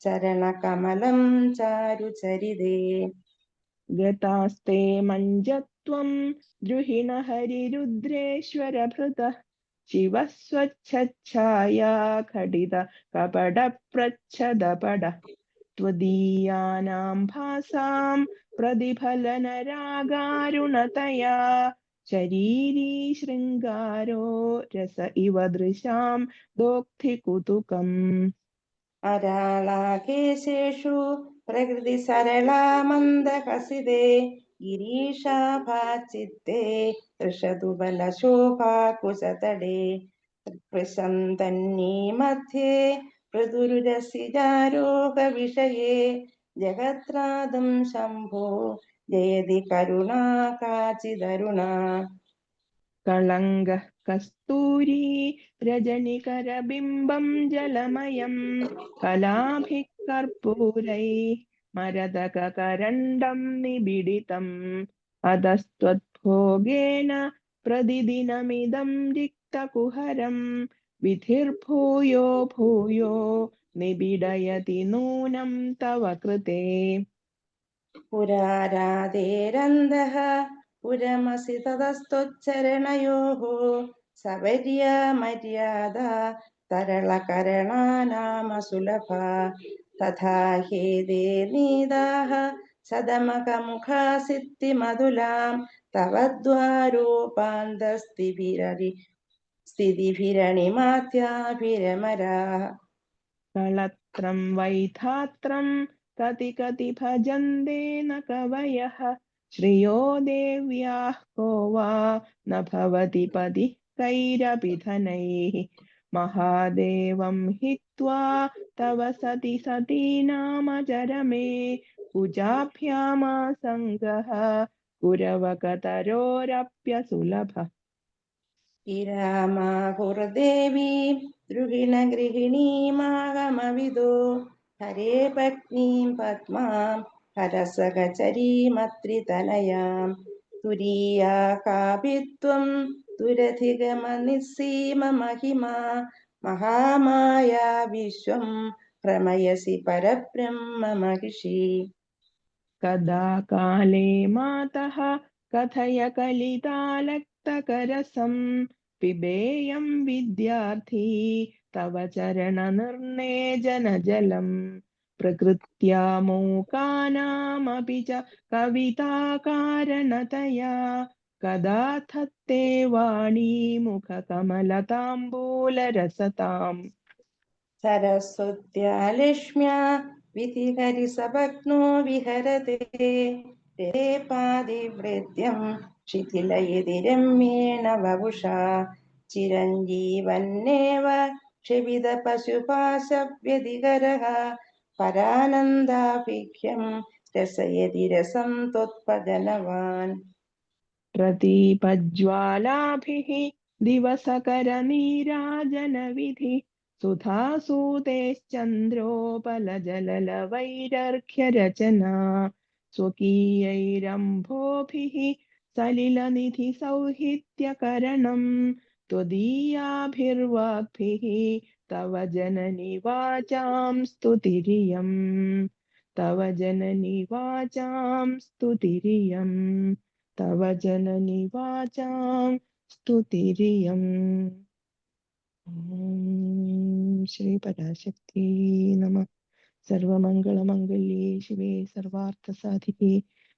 [SPEAKER 4] ചരണകമലം ചാരുചരിതേ.
[SPEAKER 2] ഗതാസ്തേ മഞ്ജത്വം ദ്രുഹിണഹരിരുദ്രേശ്വരഭൃതഃ ശിവഃ സ്വച്ഛച്ഛായാ ഘടിത കപടപ്രച്ഛദപടഃ ത്വദീയാനാം ഭാസാം പ്രതിഫലനരാഗാരുണതയാ ശരീരീ ശൃംഗാരോ രസ ഇവ ദൃശാം ദോഗ്ധി-കുതുകം.
[SPEAKER 4] അരാളാകേശേഷു പ്രകൃതി സരളാ മന്ദഹസിതേ ഗിരീശാഭാചിത്തേ ദൃശതു ബലശോഭാ കുശതടേ പ്രശന്തന്യേ മധ്യേ മൃദുരുരസിജാരോഗവിഷയേ ജഗത്രാദം ശംഭോ ജയതി കരുണാ കാചിദരുണാ.
[SPEAKER 2] കളങ്കഃ കസ്തൂരീ രജനികരബിംബം ജലമയം കലാഭിഃ കർപ്പൂരൈഃ മരതകകരണ്ഡം നിബിഡിതം അധസ്ത്വദ്ഭോഗേന പ്രതിദിനമിദം രിക്തകുഹരം വിധിർഭൂയോ ഭൂയോ നിബിഡയതി നൂനം തവ കൃതേ.
[SPEAKER 4] പുരാരാധേരന്ധഃ പുരമസി തതസ്ത്വച്ചരണയോഃ സവര്യാ മര്യാദാ തരളകരണാനാമസുലഭാ തഥാ ഹേതേ നീതാഃ സദമകമുഖാ സിദ്ധിമധുലാം തവ ദ്വാരോപാന്തസ്ഥിതിഭിരണിമാത്യാഭിരമരാः.
[SPEAKER 2] കളത്രം വൈധാത്രം കതി കതി ഭജന്തേ ന കവയഃ ശ്രിയോ ദേവ്യാഃ കോ വാ ന ഭവതി പതിഃ കൈരപി ധനൈഃ മഹാദേവം ഹിത്വാ തവ സതി സതീനാമചരമേ കുജാഭ്യാമാസംഗഃ കുരവകതരോരപ്യസുലഭഃ.
[SPEAKER 4] ഇരാമാഹുർദേവീ ദ്രുഹിണഗൃഹിണീമാഗമവിദോ ഹരേ പത്നീം പദ്മാം ഹരസഹചരീമത്രിതനയാം തുരീയാ കാപിത്വം ദുരധിഗമനിസ്സീമമഹിമാ മഹാമായാ വിശ്വം ഭ്രമയസി പരബ്രഹ്മ മഹിഷി.
[SPEAKER 2] കദാ കാലേ മാതഃ കഥയ കലിതാലക്തകരസം പിബേയം വിദ്യാർത്ഥി തവ ചരണനിർണേജനജലം പ്രകൃത്യാ മൂകാനാമപി ച കവിതാകാരണതയാ കദാ ധത്തേ വാണീ മുഖകമലതാംബൂലരസതാം.
[SPEAKER 4] സരസ്വത്യാ ലക്ഷ്മ്യാ വിധിഹരിസഭഗ്നോ വിഹരതേ രേ പാതിവൃത്യം ശിഥിലയതി രമ്യേണ വപുഷാ ചിരഞ്ജീവന്നേവ ക്ഷപിത പശുപാശവ്യധികരഃ പരാനന്ദാഭിഖ്യം രസയതി രസം ത്വത്പജനവാൻ.
[SPEAKER 2] प्रदीपज्वालाभिः दिवसकरनीराजनविधि सुधासूतेश्चन्द्रोपलजललवैरर्घ्यरचना स्वकीयैरम्भोभिः सलिलनिधिसौहित्यकरणं त्वदीयाभिर्वाग्भिः तव जननि वाचां स्तुतिरियम् तव जननि वाचां स्तुतिरियम् तव जननि वाचां स्तुतिरियम्. ॐ श्रीपराशक्ति नमः. सर्वमङ्गलमङ्गल्ये शिवे सर्वार्थसाधिके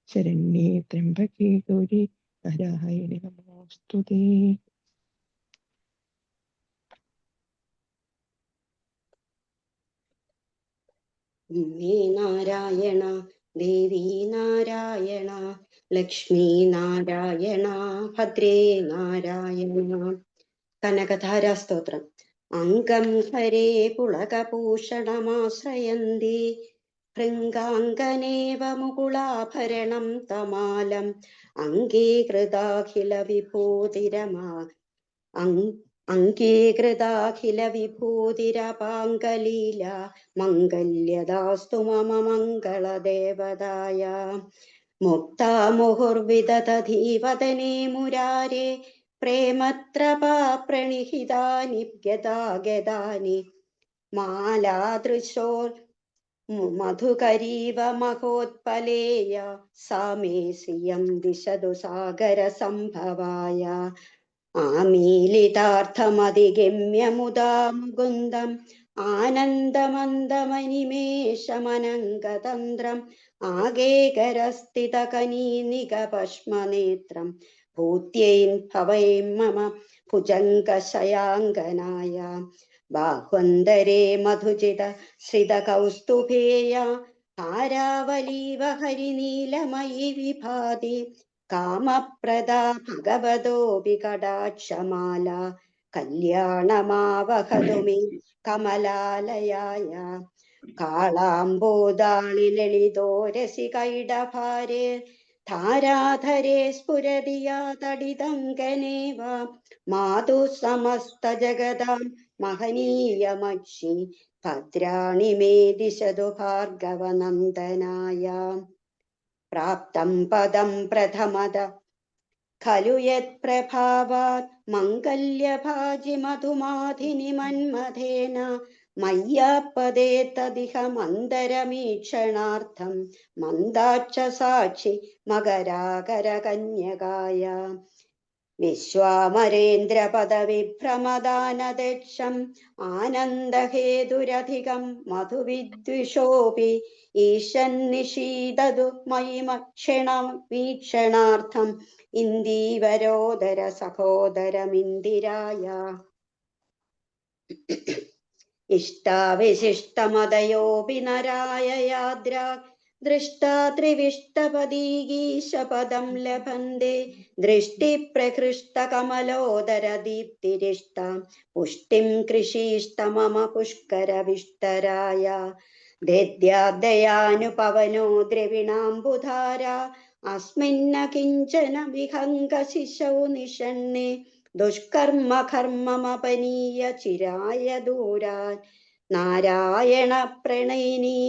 [SPEAKER 2] शरण्ये त्र्यम्बके गौरी नारायणि नमोऽस्तुते.
[SPEAKER 5] നാരായണ ദേവി നാരായണ ലക്ഷ്മി നാരായണ ഭദ്രേ നാരായണ. കനകധാരാ സ്തോത്രം. അംഗം ഹരേ പുളകഭൂഷണമാശ്രയന്തി ഭൃംഗാംഗനേവ മുകുളാഭരണം തമാലം അംഗീകൃതാഖില വിഭൂതിരമാ അംഗീകൃതാഖില വിഭൂതിരപാങ്കലീല മംഗല്യദാസ്തു മമ മംഗളദേവതായ. മുക്താ മുഹുർവിദധീവദനേ മുരാരേ പ്രേമത്രപാ പ്രണിഹിതാനി ഗദാഗദാനി മാലാദൃശോർ മധുകരീവ മഹോത്പലേയ സാമേ ശ്രിയം ദിശതു സാഗര സംഭവായ. ആമീലിതാർത്ഥമതിഗമ്യമുദാ മുകുന്ദം ആനന്ദമന്ദമനിമേഷമനംഗതന്ത്രം ആഗേകരസ്ഥിതകനീനികപശ്മനേത്രം ഭൂത്യൈൻ ഭവൈം മമ ഭുജംഗശയാങ്കനായ. ബാഹ്വന്തരേ മധുചിത ശ്രിതകൗസ്തുഭേയ ധാരാവലീവ ഹരിനീലമയി വിഭാതി കാമപ്രദാ ഭഗവതോപി കടാക്ഷമാല കല്യാണമാവഹതു മേ കമലാലയായ. കാളാംബോദാളി ലളിതോ രസികൈഡഭാരേ ധാരാധരേ സ്ഫുരതിയാ തടിതങ്കനേവ മാതു സമസ്ത ജഗതാം മഹനീയമക്ഷി ഭദ്രാണി മേ ദിശതു ഭാർഗവനന്ദനായ. പ്രാപ്തം പദം പ്രഥമത ഖലു യത് പ്രഭാവാത് മംഗല്യഭാജി മധുമാധിനി മന്മഥേന മയ്യാപദേ തദിഹ മന്ദരമീക്ഷണാർത്ഥം മന്ദാക്ഷ സാക്ഷി മകരാകര കന്യകായ. വിശ്വാമരേന്ദ്ര പദവിഭ്രമദാനദക്ഷം ആനന്ദഹേതുരധികം മധുവിദ്വിഷോപി ഈശന്നിഷീദതു മയിമക്ഷണ വീക്ഷണാർത്ഥം ഇന്ദീവരോദര സഹോദരമിന്ദിരായ. ഇഷ്ടാവിശിഷ്ടമതയോപി നരായ യാദ്രാ ദൃഷ്ടാ ത്രിവിഷ്ടപദീഗീശപദം ലഭന്തെ ദൃഷ്ടിപ്രഹൃഷ്ടകമലോദര ദീപ്തിരിഷ്ടാം പുഷ്ടിം കൃഷീഷ്ട മമ പുഷ്കരവിഷ്ടരായ. ദദ്യാദയാനുപവനോ ദ്രവിണാംബുധാര അസ്മിന്ന കിഞ്ചന വിഹംഗശിശൗ നിഷണ്ണേ ദുഷ്കർമ്മ കർമ്മമപനീയ ചിരായ ദൂരാൻ നാരായണ പ്രണയിനീ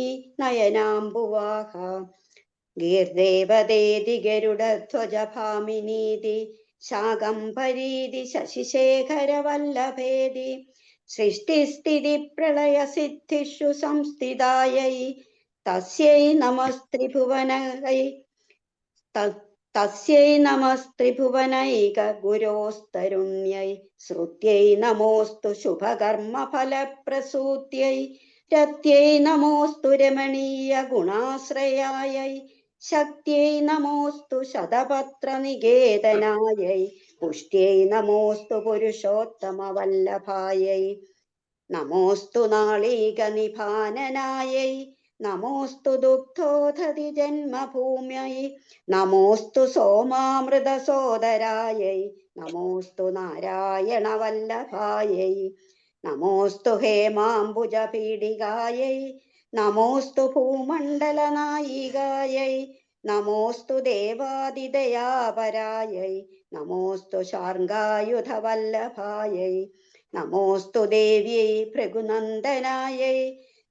[SPEAKER 5] നയനാംബുവാഹ. ഗീർദേവതേതി ഗരുഡധ്വജഭാമിനീതി ശാകംഭരീതി ശശിശേഖര വല്ലഭേതി സൃഷ്ടിസ്ഥിതി പ്രളയ സിദ്ധിഷു സംസ്ഥിതായൈ തസ്യൈ നമസ്ത്രിഭുവനൈ തസ്യൈ നമസ്ത്രിഭുവനൈക ഗുരോസ്തരുണ്യൈ ശ്രുത്यै നമോസ്തു ശുഭകർമ്മഫലപ്രസൂത്यै രത്यै നമോസ്തു രമണീയ ഗുണാശ്രയായൈ ശക്ത്यै നമോസ്തു ശതപത്രനികേതനായൈ പുഷ്ട്यै നമോസ്തു പുരുഷോത്തമവല്ലഭായൈ നമോസ്തു നാളീകനിഭാനനായൈ നമോസ്തു ദുഗ്ധോദധി ജന്മഭൂമ്യൈ നമോസ്തു സോമാമൃതസോദരായൈ നമോസ്തു നാരായണവല്ലഭായൈ നമോസ്തു ഹേമാംബുജപീഡികായൈ നമോസ്തു ഭൂമണ്ഡലനായികായൈ നമോസ്തു ദേവാദിദയാപരായൈ നമോസ്തു ശാർങ്ഗായുധവല്ലഭായൈ നമോസ്തു ദേവ്യൈ ഭൃഗുനന്ദനായൈ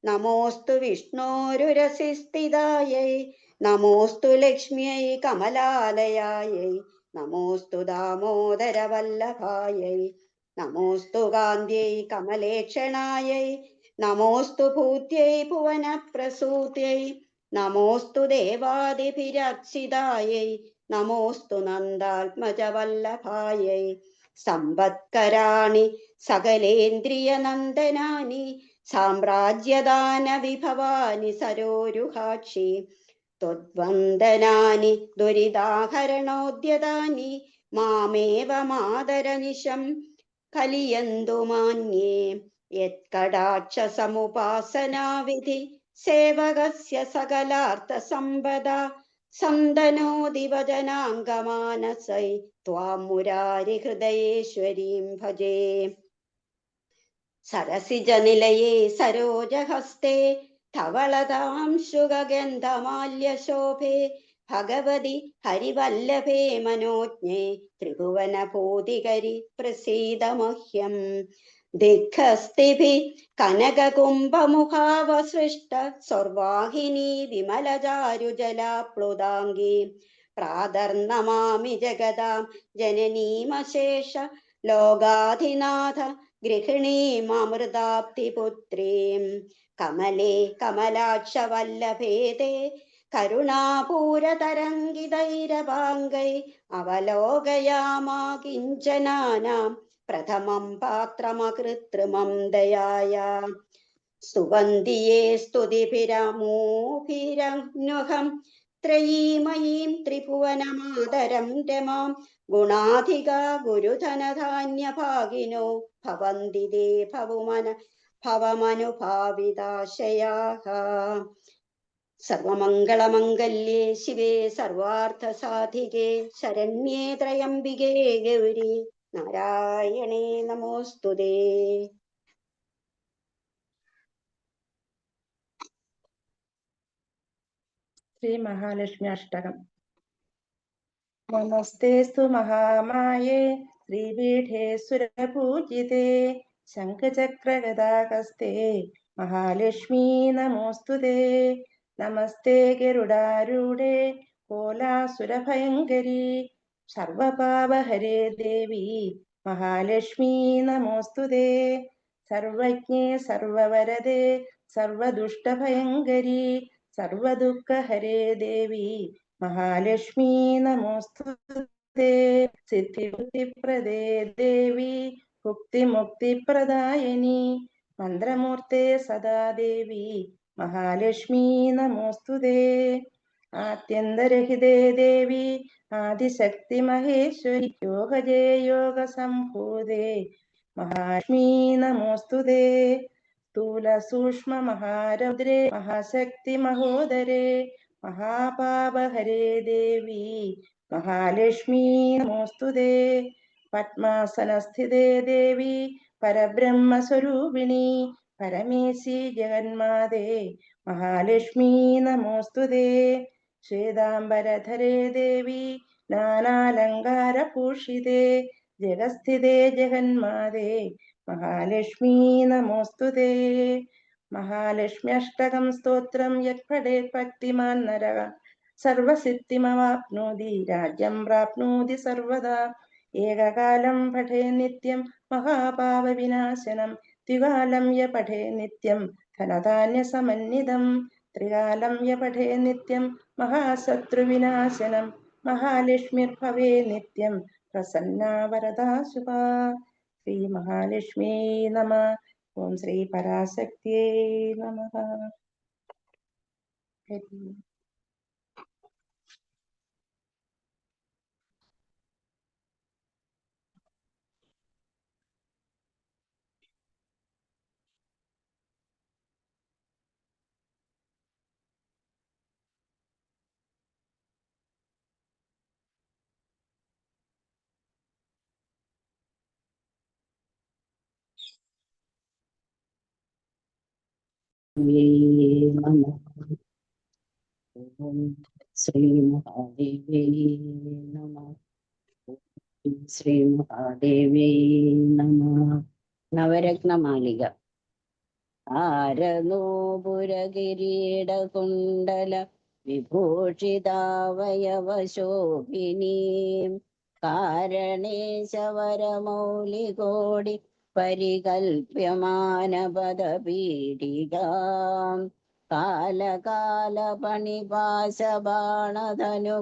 [SPEAKER 5] നമോസ്തു വിഷ്ണോരുരസിസ്ഥിതായൈ നമോസ്തു ലക്ഷ്മ്यै കമലാലയായൈ നമോസ്തു ദാമോദരവല്ലഭായൈ നമോസ്തു കാന്ത്यै കമലേക്ഷണായൈ നമോസ്തു ഭൂത്यै ഭുവനപ്രസൂത്यै നമോസ്തു ദേവാദിഭിരർച്ചിതായൈ നമോസ്തു നന്ദാത്മജവല്ലഭായൈ സമ്പത്കരാണി സകലേന്ദ്രിയനന്ദനാനി സാമ്രാജ്യദാന വിഭവാനി സരോരുഹാക്ഷി ത്വദ്വന്ദനാനി ദുരിതാഹരണോദ്യതാനി മാമേവ മാതരനിശം കലിയന്തു മാന്യേ യത്കടാക്ഷ സമുപാസനാവിധി സേവകസ്യ സകലാർത്ഥ സമ്പദ സന്തനോതി വചനാംഗമാനസൈ ത്വാം മുരാരി ഹൃദയേശ്വരീം ഭജേ സരസിജനിലയേ സരോജഹസ്തേ ധവളതാം ശുഗന്ധമാല്യശോഭേ ഭഗവതി ഹരിവല്ലഭേ മനോജ്ഞേ ത്രിഭുവനഭൂതികരി പ്രസീദ മഹ്യം ദിഗ്ഖസ്തിഭി കനകകുംഭമുഖാവസൃഷ്ട സ്വർവാഹിനി വിമലചാരുജലാപ്ലുതാംഗീ പ്രാതർനമാമി ജഗതാം ജനനീമശേഷ ലോകാധിനാഥ ഗൃഹിണീമൃതാപ്തിപുത്രീം കമലേ കമലാക്ഷവല്ലഭേദേ കരുണാപൂരതരംഗിതൈരപാംഗൈ അവലോകയാമാ കിഞ്ചനാനാം പ്രഥമം പാത്രമകൃത്രിമം ദയായാ സ്തുവന്തിയേ സ്തുതിഭിരമൂഭിരന്വഹം ത്രയീമയീം ത്രിഭുവനമാതരം രമാം ഗുണാധികാ ഗുരുധനധാന്യഭാഗിനോ ഭവന്തി ദേ ഭവമനുഭാവിതാശയാഃ സർവമംഗളമംഗല്യേ ശിവേ സർവാർത്ഥസാധികേ ശരണ്യേ ത്രയംബികേ ഗൗരി നാരായണേ നമോസ്തുതേ.
[SPEAKER 4] ശ്രീ മഹാലക്ഷ്മി അഷ്ടകം. നമസ്തേസ്തു മഹാമായേ ശ്രീപീഠേ സുരപൂജിതേ ശംഖചക്രഗദാഹസ്തേ മഹാലക്ഷ്മീ നമോസ്തുതേ. നമസ്തേ ഗരുഡാരൂഢേ കോലാസുരഭയങ്കരീ സർവപാപഹരേ ദേവി മഹാലക്ഷ്മീ നമോസ്തുതേ. സർവജ്ഞേ സർവവരദേ സർവദുഷ്ടഭയങ്കരീ സർവദുഃഖഹരേ ദേവി മഹാലക്ഷ്മീ നമോസ്തുതേ. സിദ്ധിബുദ്ധിപ്രദേ ദേവി ഭുക്തിമുക്തിപ്രദായിനി മന്ത്രമൂർത്തേ സദാ ദേവി മഹാലക്ഷ്മീ നമോസ്തുതേ. ആദ്യന്തരഹിതേ ദേവി ആദിശക്തി മഹേശ്വരി യോഗജേ യോഗസംഭൂതേ മഹാലക്ഷ്മീ നമോസ്തുതേ. സ്ഥൂല സൂക്ഷ്മ മഹാരൗദ്രേ മഹാശക്തി മഹോദരേ മഹാപാപഹരേ ദേവി മഹാലക്ഷ്മീ നമോസ്തുതേ. പദ്മാസനസ്ഥിതേ ദേവി പരബ്രഹ്മസ്വരൂപിണി പരമേശി ജഗന്മാതേ മഹാലക്ഷ്മീ നമോസ്തുതേ. ശ്വേതാംബരധരേ ദേവി നാനാലങ്കാരഭൂഷിതേ ജഗസ്ഥിതേ ജഗന്മാതേ മഹാലക്ഷ്മീ നമോസ്തുതേ. മഹാലക്ഷ്മി അഷ്ടകം സ്തോത്രം യത് പഠേത് ഭക്തിമാൻ നരഃ സർവസിദ്ധിമവാപ്നോതി രാജ്യം പ്രാപ്നോതി സർവദാ. ഏകകാലം പഠേ നിത്യം മഹാപാപവിനാശനം ദ്വികാലം യ പഠേ നിത്യം ധനധാന്യസമന്വിതം ത്രികാലം യ പഠേ നിത്യം മഹാശത്രുവിനാശനം മഹാലക്ഷ്മിർഭവേ നിത്യം പ്രസന്നാ വരദാ ശുഭാ. ശ്രീ മഹാലക്ഷ്മീ നമഃ. ഓം ശ്രീ പരാശക്തിയേ നമഃ.
[SPEAKER 6] नमः। ओम श्री महादेवे नमः। ओम श्री महादेवे नमः। नवरत्नमालिക आरनूपुरकिरीटकुण्डल विभूषितावयवशोभिनीं कारणेशवरमौलिकोटि परिकल्प्यमानपदपीठिकां कालकालपणिपाशबाणधनु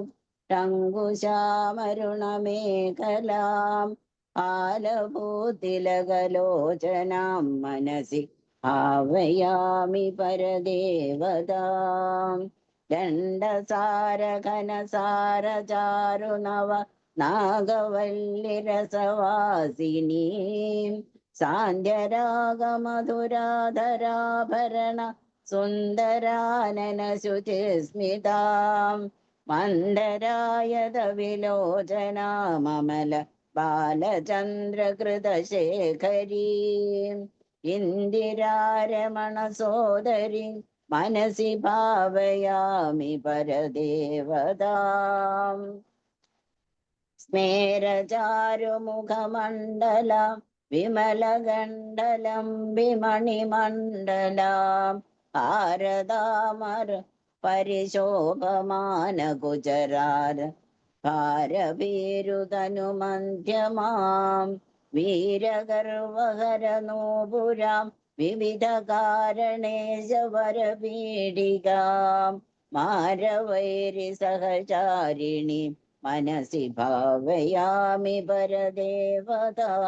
[SPEAKER 6] टङ्कुशामरुणमेखलाम् आलभूतिलकलोचनां मनसि भावयामि परदेवतां दण्डसारघनसारचारुनव नागवल्लिरसवासिनीं सान्ध्यरागमधुराधराभरण सुन्दराननशुचिस्मितां मन्दरायदविलोचनाममल बालचन्द्रकृतशेखरीम् ഇന്ദിരാരമണസോദരി മനസി ഭാവയാമി പരദേവതാം സ്മേരചാരുമുഖമണ്ഡലം വിമലഗണ്ഡലം വിമണിമണ്ഡലം ഭാരതാമര പരിശോഭമാന ഗുജരാര ഭാരഭീരുതനുമന്ധ്യമാം വീരഗർവഹരനൂപുരാം വിവിധ കാരണേശവരപീഠികാം മാരവൈരി സഹചാരിണി മനസി ഭാവയാമി പരദേവതാം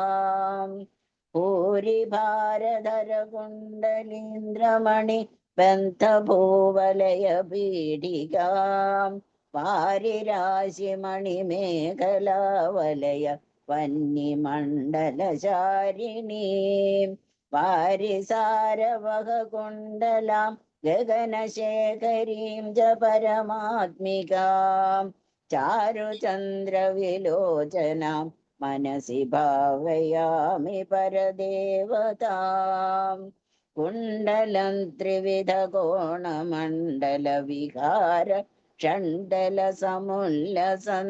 [SPEAKER 6] ഭൂരി ഭാരധര കുണ്ടലീന്ദ്രമണി ബന്ധഭൂവലയ പീഠികാം വാരിരാശിമണിമേഖലാവലയ വന്യമണ്ഡലചാരിണീം വാരിസാരവഹകുണ്ഡലാം ഗഗനശേഖരീം ച പരമാത്മികാം ചാരുചന്ദ്രവിലോചനാം മനസി ഭാവയാമി പരദേവതാം കുണ്ഡലം ത്രിവിധ കോണമണ്ഡല വിഹാര ഷണ്ഡല സമുല്ലസൻ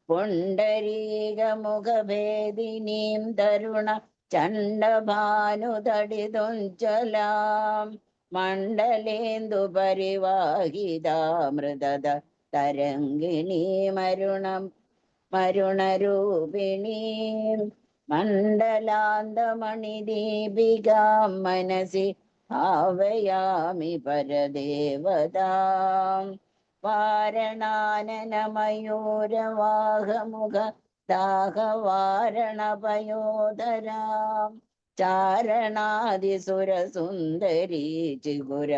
[SPEAKER 6] പുണ്ടരീകമുഖഭേദിനീം തരുണ ചണ്ഡഭാനുതടിതുഞ്ചലാം മണ്ഡലേന്ദു പരിവാഹിതാമൃതത തരംഗിണീമരുണം മരുണരൂപിണീം മണ്ഡലാന്തമണിദീപികാം മനസി ഭാവയാമി പരദേവതാം വാരണാനനമയൂരവാഹമുഖ ദാഹവാരണപയോധരാം ചാരണാദിസുരസുന്ദരീ ചിഗുര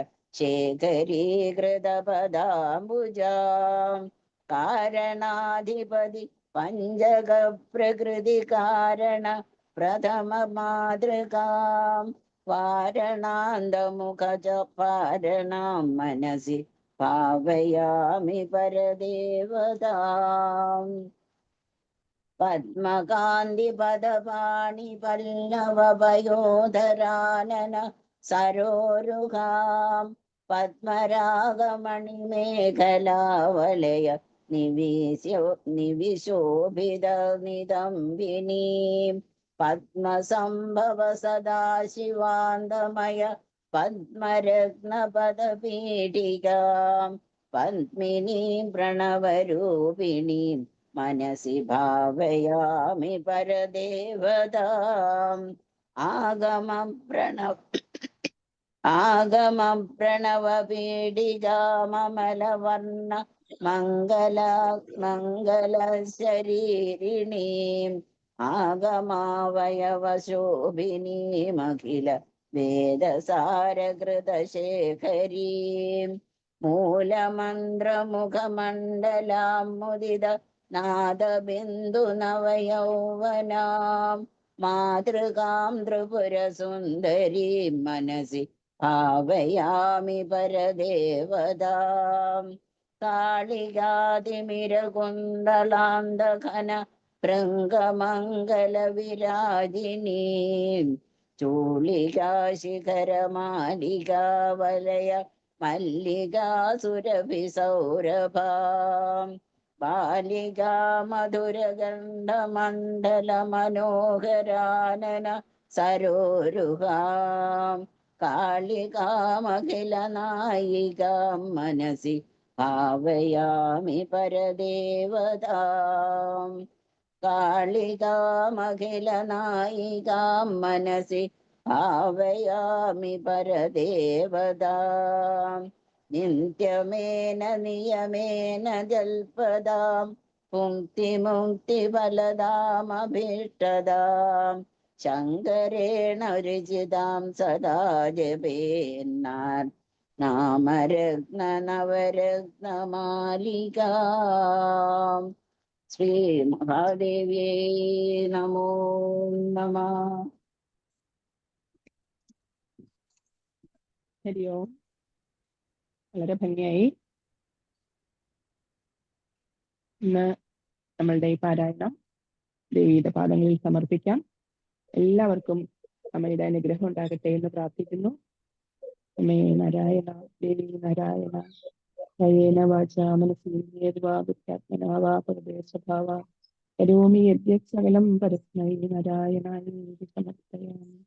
[SPEAKER 6] ശേഖരീകൃതപദാംബുജാം കാരണാധിപതി പഞ്ചക പ്രകൃതി കാരണ പ്രഥമ മാതൃകാം വാരണാന്തമുഖ പാരണാം മനസി ഭാവയാമി പരദേവതാം പദ്മകാന്തി പദപാണി പല്ലവഭയോധരാനന സരോരുഹാം പദ്മരാഗമണിമേഖലാവലയ നിവിശോഭിത നിദംബിനീം പദ്മസംഭവ സദാശിവാന്തമയ പദ്മരത്നപദപീഠികാം പത്മിനീം പ്രണവരൂപിണീം മനസി ഭാവയാമി പരദേവതാം ആഗമം പ്രണവപീഠികാമലവർണ്ണ മംഗലശരീരിണീം ആഗമാവയവശോഭിനീമഖില വേദസാരകൃതശേഖരീം മൂലമന്ത്രമുഖമണ്ഡലാം മുദിത നാദബിന്ദുനവയൗവനാം മാതൃകാം ത്രിപുരസുന്ദരീം മനസി ഭാവയാമി പരദേവതാം കാളികാതിമിരകുണ്ടലാന്തഘന ഭൃംഗമംഗലവിരാജിനീം ചൂളികാശിഖരമാലികാവലയ മല്ലികാ സുരഭി സൗരഭാം ബാലികാ മധുരഗന്ധമണ്ഡല മനോഹരാനന സരോരുഹാം കാളികാമഖില നായികാം മനസി ഭാവയാമി പരദേവതാം കാളികാമഖില നായികാം മനസി ഭാവയാമി പരദേവതാം നിത്യമേന നിയമേന ജൽപദാം മുക്തിമുക്തിഫലദാമഭീഷ്ടദാം ശങ്കരേണ രുചിതാം സദാ ജപേന്നാൻ നാമരത്ന നവരത്നമാലികാം. ശ്രീ മഹാദേവ്യേ നമോ നമഃ.
[SPEAKER 2] ഹരി ഓം. വളരെ ഭംഗിയായി. ഇന്ന് നമ്മളുടെ ഈ പാരായണം ദേവിയുടെ പാദങ്ങളിൽ സമർപ്പിക്കാം. എല്ലാവർക്കും അമ്മയുടെ അനുഗ്രഹം ഉണ്ടാകട്ടെ എന്ന് പ്രാർത്ഥിക്കുന്നു. അമ്മേ നാരായണ, ദേവി നാരായണ, കയേന വാചാ മനസേന്ദ്രിയർവാ ബുദ്ധ്യാത്മനാ വാ പ്രകൃതേസ്വഭാവ കരോമി യദ്യത് സകലം പരസ്മൈ നാരായണായേതി സമർപ്പയാമി.